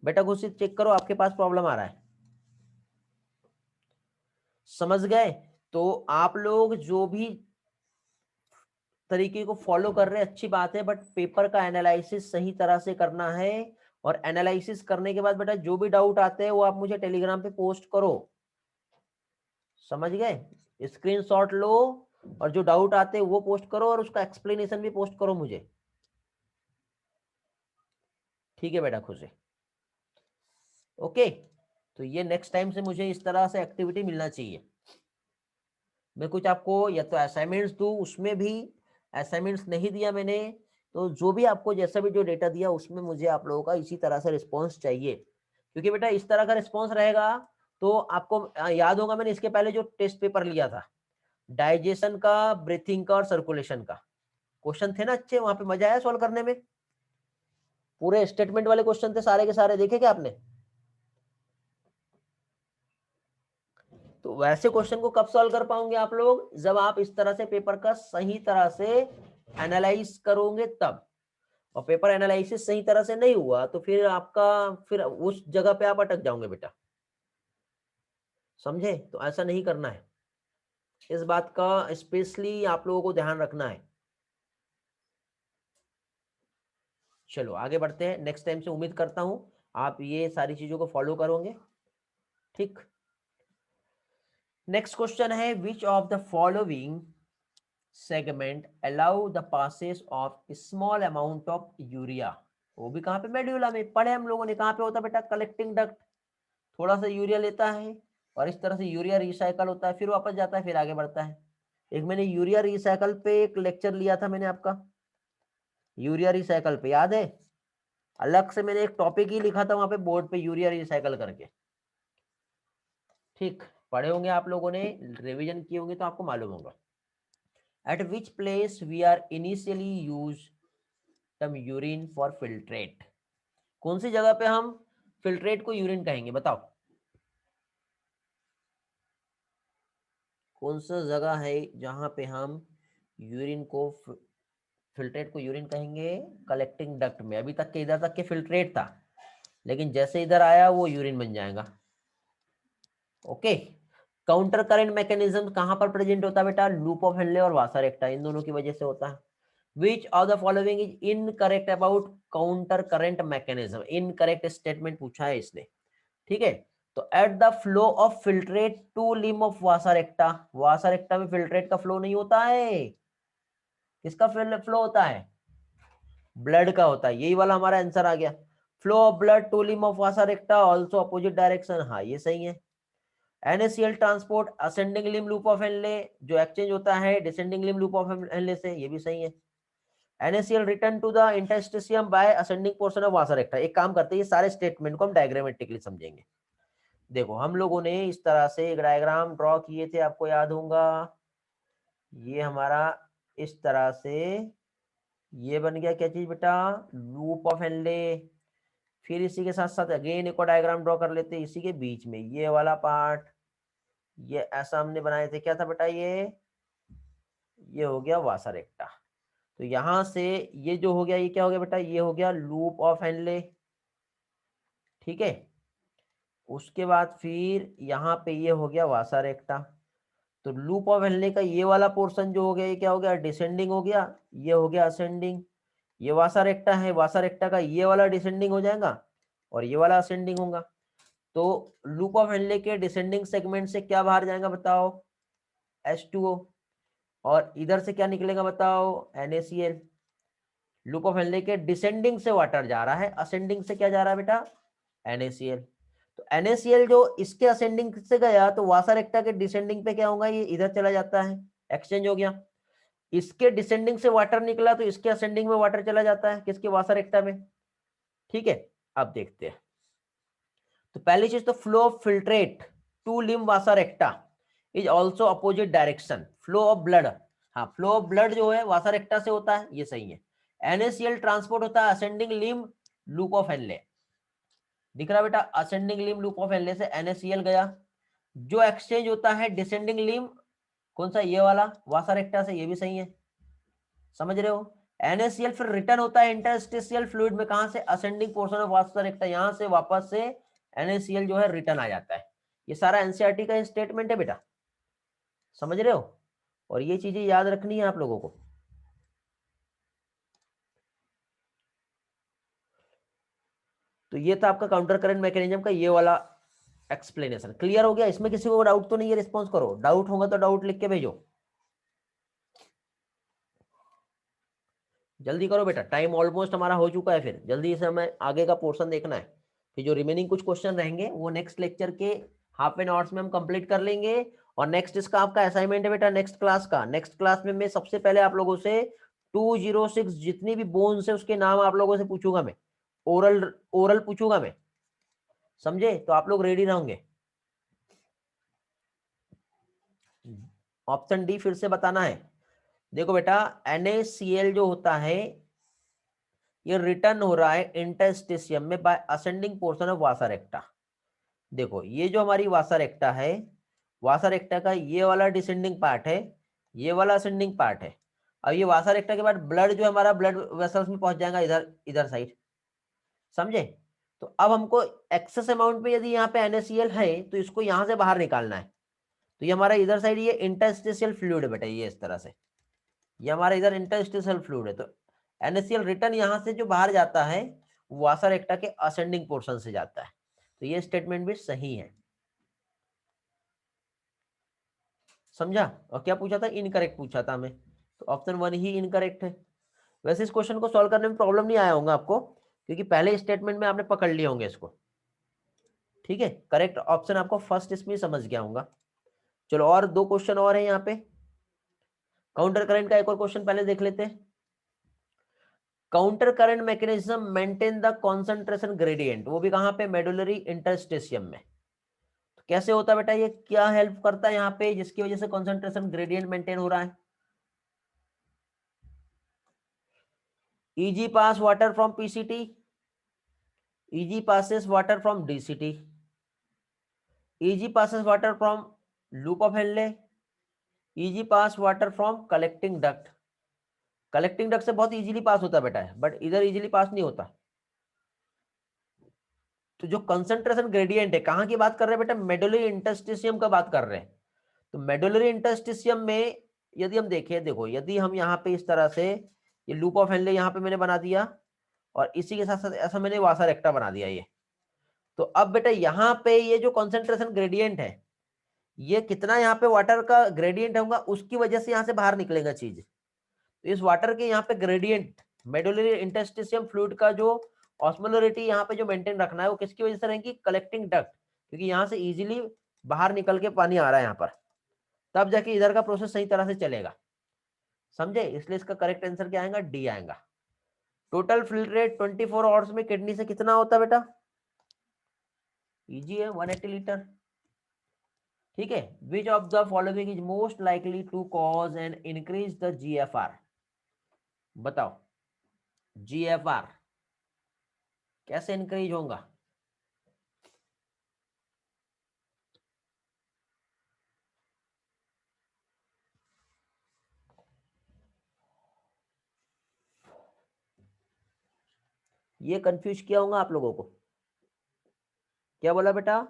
बेटा। खुशी चेक करो आपके पास प्रॉब्लम आ रहा है। समझ गए? तो आप लोग जो भी तरीके को फॉलो कर रहे हैं अच्छी बात है, बट पेपर का एनालिसिस सही तरह से करना है। और एनालिसिस करने के बाद बेटा जो भी डाउट आते हैं वो आप मुझे टेलीग्राम पे पोस्ट करो। समझ गए? स्क्रीनशॉट लो और जो डाउट आते हैं वो पोस्ट करो और उसका एक्सप्लेनेशन भी पोस्ट करो मुझे। ठीक है बेटा खुशी, ओके। तो ये नेक्स्ट टाइम से मुझे इस तरह से एक्टिविटी मिलना चाहिए। मैं कुछ आपको या तो असाइनमेंट्स दूं, उसमें भी असाइनमेंट्स नहीं दिया मैंने, तो जो भी आपको जैसा भी जो डेटा दिया उसमें मुझे आप लोगों का इसी तरह से रिस्पॉन्स चाहिए, क्योंकि बेटा इस तरह का रिस्पॉन्स रहेगा तो आपको याद होगा मैंने इसके पहले जो टेस्ट पेपर लिया था डाइजेशन का, ब्रीथिंग का और सर्कुलेशन का, क्वेश्चन थे ना अच्छे, वहां पे मजा आया सॉल्व करने में। पूरे स्टेटमेंट वाले क्वेश्चन थे सारे के सारे, देखे क्या आपने? तो वैसे क्वेश्चन को कब सॉल्व कर पाओगे आप लोग, जब आप इस तरह से पेपर का सही तरह से एनालाइज करोगे तब। और पेपर एनालिसिस सही तरह से नहीं हुआ तो फिर आपका, फिर उस जगह पे आप अटक जाओगे बेटा, समझे? तो ऐसा नहीं करना है, इस बात का स्पेशली आप लोगों को ध्यान रखना है। चलो आगे बढ़ते हैं, नेक्स्ट टाइम से उम्मीद करता हूं आप ये सारी चीजों को फॉलो करोगे, ठीक। नेक्स्ट क्वेश्चन है, which of the following segment allow the passes of small amount of urea. वो भी कहाँ पे, मेड्यूला में पढ़े हम लोगों ने, कहाँ पे होता है बेटा, कलेक्टिंग डक्ट। थोड़ा सा यूरिया लेता है और इस तरह से यूरिया रिसाइकल होता है, फिर वापस जाता है, फिर आगे बढ़ता है। एक मैंने यूरिया रिसाइकल पे एक लेक्चर लिया था मैंने आपका, यूरिया रिसाइकल पे याद है, अलग से मैंने एक टॉपिक ही लिखा था वहां पे बोर्ड पे, यूरिया रिसाइकल करके, ठीक। पढ़े होंगे आप लोगों ने, रिवीजन किए होंगे तो आपको मालूम होगा। At which place we are initially use term urine for filtrate. कौन सी जगह पे हम फिल्ट्रेट को यूरिन कहेंगे बताओ? कौन सा जगह है जहां पे हम यूरिन को, फिल्ट्रेट को यूरिन कहेंगे? कलेक्टिंग डक्ट में। अभी तक के इधर तक के फिल्ट्रेट था, लेकिन जैसे इधर आया वो यूरिन बन जाएगा, ओके। काउंटर करंट मैकेनिज्म कहां पर प्रेजेंट होता है बेटा? लूप ऑफ हेनले और वासर एक्टा, इन दोनों की वजह से होता है। Which of the following is incorrect about counter current mechanism, incorrect statement पूछा है इसने, ठीक है। तो at the flow of filtrate to limb of vasa recta, vasa recta में फिल्ट्रेट का फ्लो नहीं होता है, किसका फ्लो होता है? ब्लड का होता है, यही वाला हमारा आंसर आ गया। Flow of blood to limb of vasa recta also opposite direction, हाँ ये सही है। NaCl transport ascending limb loop of Henle, जो एक्सचेंज होता है descending limb loop of Henle से, ये भी सही है। NaCl return to the interstitium by ascending portion of vasa recta. एक काम करते हैं, ये सारे स्टेटमेंट को हम डायग्रामेटिकली समझेंगे। देखो हम लोगों ने इस तरह से एक डायग्राम ड्रॉ किए थे, आपको याद होगा, ये हमारा इस तरह से ये बन गया क्या चीज बेटा? Loop of Henley. फिर इसी के साथ साथ अगेन एक और डायग्राम ड्रॉ कर लेते हैं, इसी के बीच में ये वाला पार्ट, ये ऐसा हमने बनाए थे, क्या था बेटा ये हो गया वासा रेक्टा। तो यहां से ये जो हो गया, ये क्या हो गया बेटा? ये हो गया लूप ऑफ हेनले, ठीक है। उसके बाद फिर यहाँ पे ये हो गया वासा रेक्टा। तो लूप ऑफ हेनले का ये वाला पोर्शन जो हो गया, ये क्या हो गया? डिसेंडिंग हो गया, ये हो गया असेंडिंग। ये वासा रेक्टा है, वासा रेक्टा का ये वाला डिसेंडिंग हो जाएगा और ये वाला असेंडिंग होगा। तो लूप ऑफ हेनले के डिसेंडिंग सेगमेंट से क्या बाहर जाएगा बताओ? H2O। और इधर से क्या निकलेगा बताओ? NaCl। लूप ऑफ हेनले के डिसेंडिंग से वाटर जा रहा है, असेंडिंग से क्या जा रहा है बेटा? NaCl। तो NaCl जो इसके असेंडिंग से गया तो वासा रेक्टा के डिसेंडिंग पे क्या होगा? ये इधर चला जाता है, एक्सचेंज हो गया। इसके डिसेंडिंग से वाटर निकला तो इसके असेंडिंग में वाटर चला जाता है, किसके? वासा रेक्टा में, ठीक है। अब देखते हैं, तो पहली चीज तो flow of filtrate to limb vasa recta is also opposite direction. Flow of blood, हाँ फ्लो ऑफ ब्लड जो है वासा रेक्टा से होता है, ये सही है। NaCl ट्रांसपोर्ट होता है ascending limb loop of Henley, दिख रहा बेटा? Ascending limb loop of Henle से NaCl गया। जो एक्सचेंज होता है डिसेंडिंग लिम, कौन सा? ये वाला वासा रेक्टा से, ये भी सही है, समझ रहे हो? NaCl फिर रिटर्न होता है इंटरस्टिशियल फ्लूइड में, कहां से? असेंडिंग पोर्शन ऑफ वासा रेक्टा, यहां से वापस से NaCl जो है रिटर्न आ जाता है। ये सारा एनसीईआरटी का स्टेटमेंट है बेटा, समझ रहे हो? और ये चीजें याद रखनी है आप लोगों को। तो ये था आपका काउंटर करंट मैकेनिज्म का ये वाला एक्सप्लेनेशन। क्लियर हो गया? इसमें किसी को डाउट तो नहीं है? रिस्पॉन्स करो, डाउट होगा तो डाउट लिख के भेजो। जल्दी करो बेटा, टाइम ऑलमोस्ट हमारा हो चुका है, फिर जल्दी से हमें आगे का पोर्शन देखना है। फिर जो रिमेनिंग कुछ क्वेश्चन रहेंगे वो नेक्स्ट लेक्चर के हाफ एन आवर्स में हम कंप्लीट कर लेंगे। और नेक्स्ट इसका आपका असाइनमेंट है बेटा नेक्स्ट क्लास का। नेक्स्ट क्लास में मैं सबसे पहले आप लोगों से 206 जितनी भी बोन्स है उसके नाम आप लोगों से पूछूंगा मैं, ओरल ओरल पूछूंगा मैं, समझे? तो आप लोग रेडी रहोगे। ऑप्शन डी फिर से बताना है। देखो बेटा, NaCl जो होता है ये रिटर्न हो रहा है इंटरस्टिशियम में by ascending portion of vasa recta. देखो ये जो हमारी वासा रेक्टा है, वासा रेक्टा का ये वाला डिसेंडिंग पार्ट है, ये वाला असेंडिंग पार्ट है। अब ये वासा रेक्टा के बाद ब्लड जो हमारा ब्लड वेसल्स में पहुंच जाएगा इधर इधर साइड, समझे? तो अब हमको एक्सेस अमाउंट में यदि यहाँ पे NaCl है तो इसको यहाँ से बाहर निकालना है। तो ये हमारा इधर साइड ये इंटरस्टिशियल फ्लूइड है बेटा, ये इस तरह से ये हमारा इधर इंटरस्टिशियल फ्लूइड है। तो NaCl रिटर्न यहाँ से जो बाहर जाता है वासा रेक्टा के असेंडिंग पोर्शन से जाता है। तो ये स्टेटमेंट भी सही है, समझा? और क्या पूछा था? इनकरेक्ट पूछा था हमें, तो ऑप्शन 1 ही इनकरेक्ट है। वैसे इस क्वेश्चन को सॉल्व करने में प्रॉब्लम नहीं आया होगा आपको, क्योंकि पहले स्टेटमेंट में आपने पकड़ लिए होंगे इसको। ठीक है, करेक्ट ऑप्शन आपको फर्स्ट इसमें समझ गया होगा। चलो और 2 क्वेश्चन और है यहाँ पे। काउंटर करंट का एक और क्वेश्चन पहले देख लेते हैं। Counter current mechanism maintain the concentration gradient, वो भी कहां पे? मेडुलरी इंटरस्टिशियम में। तो कैसे होता है बेटा ये, क्या हेल्प करता है यहाँ पे जिसकी वजह से कॉन्सेंट्रेशन ग्रेडियंट मेंटेन हो रहा है? Eg pass water from PCT, Eg passes water from DCT, Eg passes water from loop of Henle, Eg pass water from collecting duct। Collecting duct से बहुत इजीली पास होता है बेटा, बट इधर easily pass नहीं होता। तो जो कंसंट्रेशन ग्रेडियंट है, कहां की बात कर रहे हैं बेटा? मेडुलरी इंटरस्टिशियम का बात कर रहे हैं। तो मेडुलरी इंटरस्टिशियम में यदि हम देखें, देखो यदि हम यहाँ पे इस तरह से ये लूप ऑफ हेनले यहाँ पे मैंने बना दिया और इसी के साथ साथ ऐसा मैंने वासा रेक्टा बना दिया ये। तो अब बेटा यहाँ पे ये जो कॉन्सेंट्रेशन ग्रेडियंट है, ये कितना यहाँ पे वाटर का ग्रेडियंट होगा उसकी वजह से यहाँ से बाहर निकलेगा चीज। तो इस वाटर के यहाँ पे ग्रेडियंट मेडुलरी इंटरस्टिशियम फ्लूइड का जो ऑस्मोलरिटी यहाँ पे जो मेंटेन रखना है वो किसकी वजह से रहेगी? कलेक्टिंग डक्ट, क्योंकि यहाँ से इजीली बाहर निकल के पानी आ रहा है यहाँ पर, तब जाके इधर का प्रोसेस सही तरह से चलेगा, समझे? इसलिए इसका करेक्ट आंसर क्या आएगा? डी आएगा। टोटल फिल्टर रेट 24 आवर्स में किडनी से कितना होता है बेटा? इजी है, 180 लीटर। ठीक है, which of the following is most likely to cause and increase the GFR? बताओ GFR कैसे इंक्रीज होगा? ये कंफ्यूज किया होगा आप लोगों को। क्या बोला बेटा?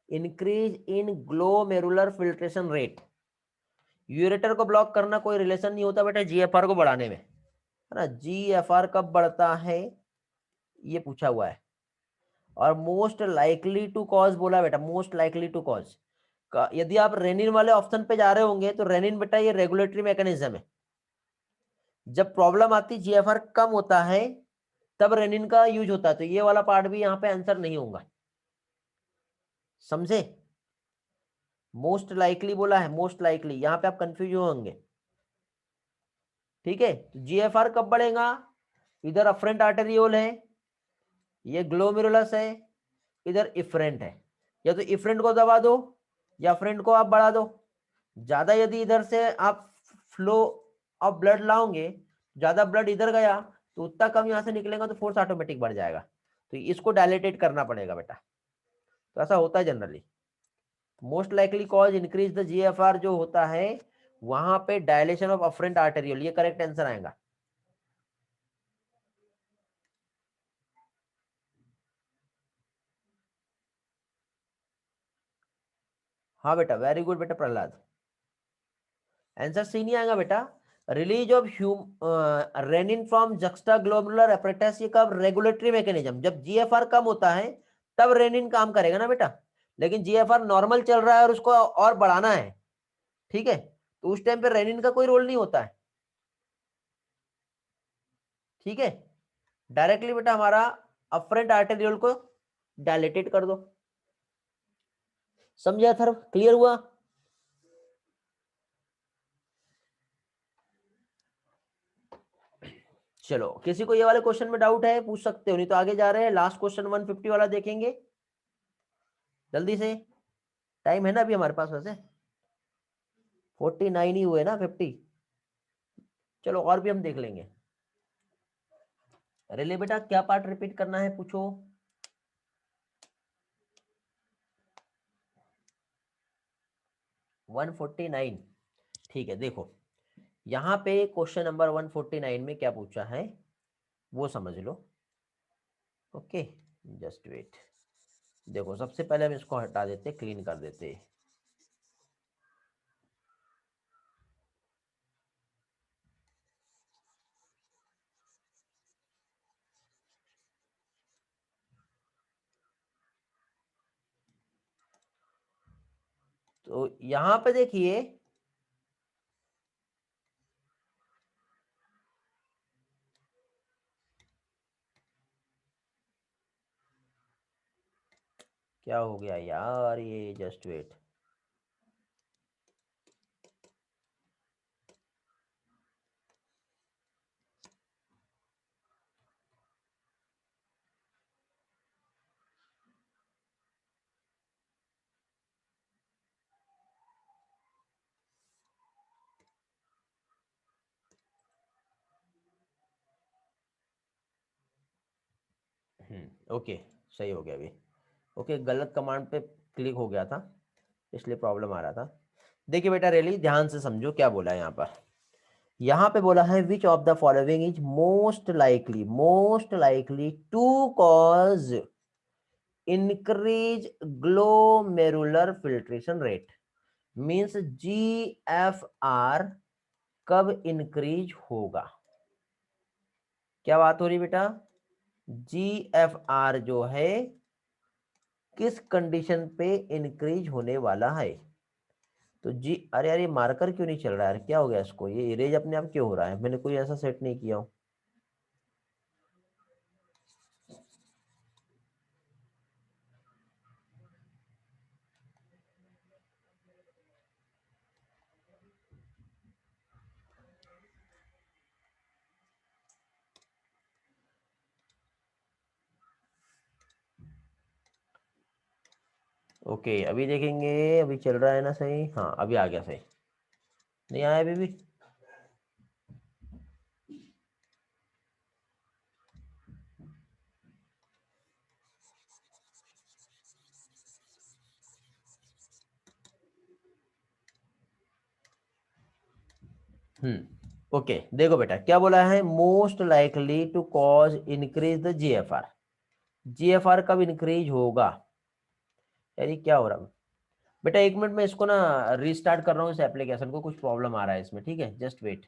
Increase in glomerular filtration rate. Ureter को ब्लॉक करना कोई रिलेशन नहीं होता बेटा GFR को बढ़ाने में, है ना? GFR कब बढ़ता है ये पूछा हुआ है। और मोस्ट लाइकली टू कॉज बोला बेटा, मोस्ट लाइकली टू कॉज यदि आप रेनिन वाले ऑप्शन पे जा रहे होंगे तो रेनिन बेटा ये रेगुलेटरी मैकेनिज्म है। जब प्रॉब्लम आती GFR कम होता है तब रेनिन का यूज होता है। तो ये वाला पार्ट भी यहाँ पे आंसर नहीं होगा, समझे? मोस्ट लाइकली बोला है, मोस्ट लाइकली, यहाँ पे आप कंफ्यूज होंगे। ठीक है, तो GFR कब बढ़ेगा? इधर अफरेंट आर्टेरियोल है, ये ग्लोमेरुलस है, इधर इफरेंट है। या तो इफरेंट को दबा दो या अफरेंट को आप बढ़ा दो। ज्यादा यदि इधर से आप फ्लो ऑफ ब्लड लाओगे, ज्यादा ब्लड इधर गया तो उतना कम यहाँ से निकलेगा तो फोर्स ऑटोमेटिक बढ़ जाएगा। तो इसको डायलेटेड करना पड़ेगा बेटा, तो ऐसा होता है generally. Most likely cause increase the GFR जो होता है वहां पे डायलेशन ऑफ अफरेंट आर्टेरियोल, ये करेक्ट आंसर आएगा। हाँ बेटा, वेरी गुड बेटा प्रहलाद, आंसर सी नहीं आएगा बेटा। Release of renin from juxta glomerular apparatus, ये कब? Regulatory mechanism. जब GFR कम होता है तब रेनिन काम करेगा ना बेटा, लेकिन GFR नॉर्मल चल रहा है और उसको और बढ़ाना है, ठीक है, तो उस टाइम पे रेनिन का कोई रोल नहीं होता है। ठीक है। डायरेक्टली बेटा हमारा अफरेंट आर्टेरियोल को डायलेटेड कर दो। समझा सर? क्लियर हुआ? चलो, किसी को ये वाले क्वेश्चन में डाउट है पूछ सकते हो, नहीं तो आगे जा रहे हैं। लास्ट क्वेश्चन 150 वाला देखेंगे जल्दी से, टाइम है ना अभी हमारे पास। वैसे 49 ही हुए ना, 50। चलो और भी हम देख लेंगे। अरे ले बेटा, क्या पार्ट रिपीट करना है पूछो। वन 49। ठीक है, देखो यहाँ पे क्वेश्चन नंबर 149 में क्या पूछा है वो समझ लो। Okay, just wait. देखो सबसे पहले हम इसको हटा देते, क्लीन कर देते। तो यहाँ पे देखिए, क्या हो गया यार, ये जस्ट वेट। ओके, सही हो गया अभी। ओके, गलत कमांड पे क्लिक हो गया था इसलिए प्रॉब्लम आ रहा था। देखिए बेटा रेली ध्यान से समझो क्या बोला है यहाँ पर। यहाँ पे बोला है which of the following is most likely to cause increase glomerular filtration rate. Means GFR कब इंक्रीज होगा? क्या बात हो रही बेटा? GFR जो है किस कंडीशन पे इंक्रीज होने वाला है? तो जी, अरे यार ये मार्कर क्यों नहीं चल रहा है यार, क्या हो गया इसको? ये इरेज अपने आप क्यों हो रहा है? मैंने कोई ऐसा सेट नहीं किया हूँ। ओके, अभी देखेंगे, अभी चल रहा है ना सही? हाँ अभी आ गया सही। नहीं आया अभी भी? ओके, देखो बेटा क्या बोला है, most likely to cause increase the GFR। GFR कब इंक्रीज होगा? यानी क्या हो रहा है बेटा? एक मिनट में इसको ना रीस्टार्ट कर रहा हूँ इस एप्लीकेशन को, कुछ प्रॉब्लम आ रहा है इसमें, ठीक है? Just wait.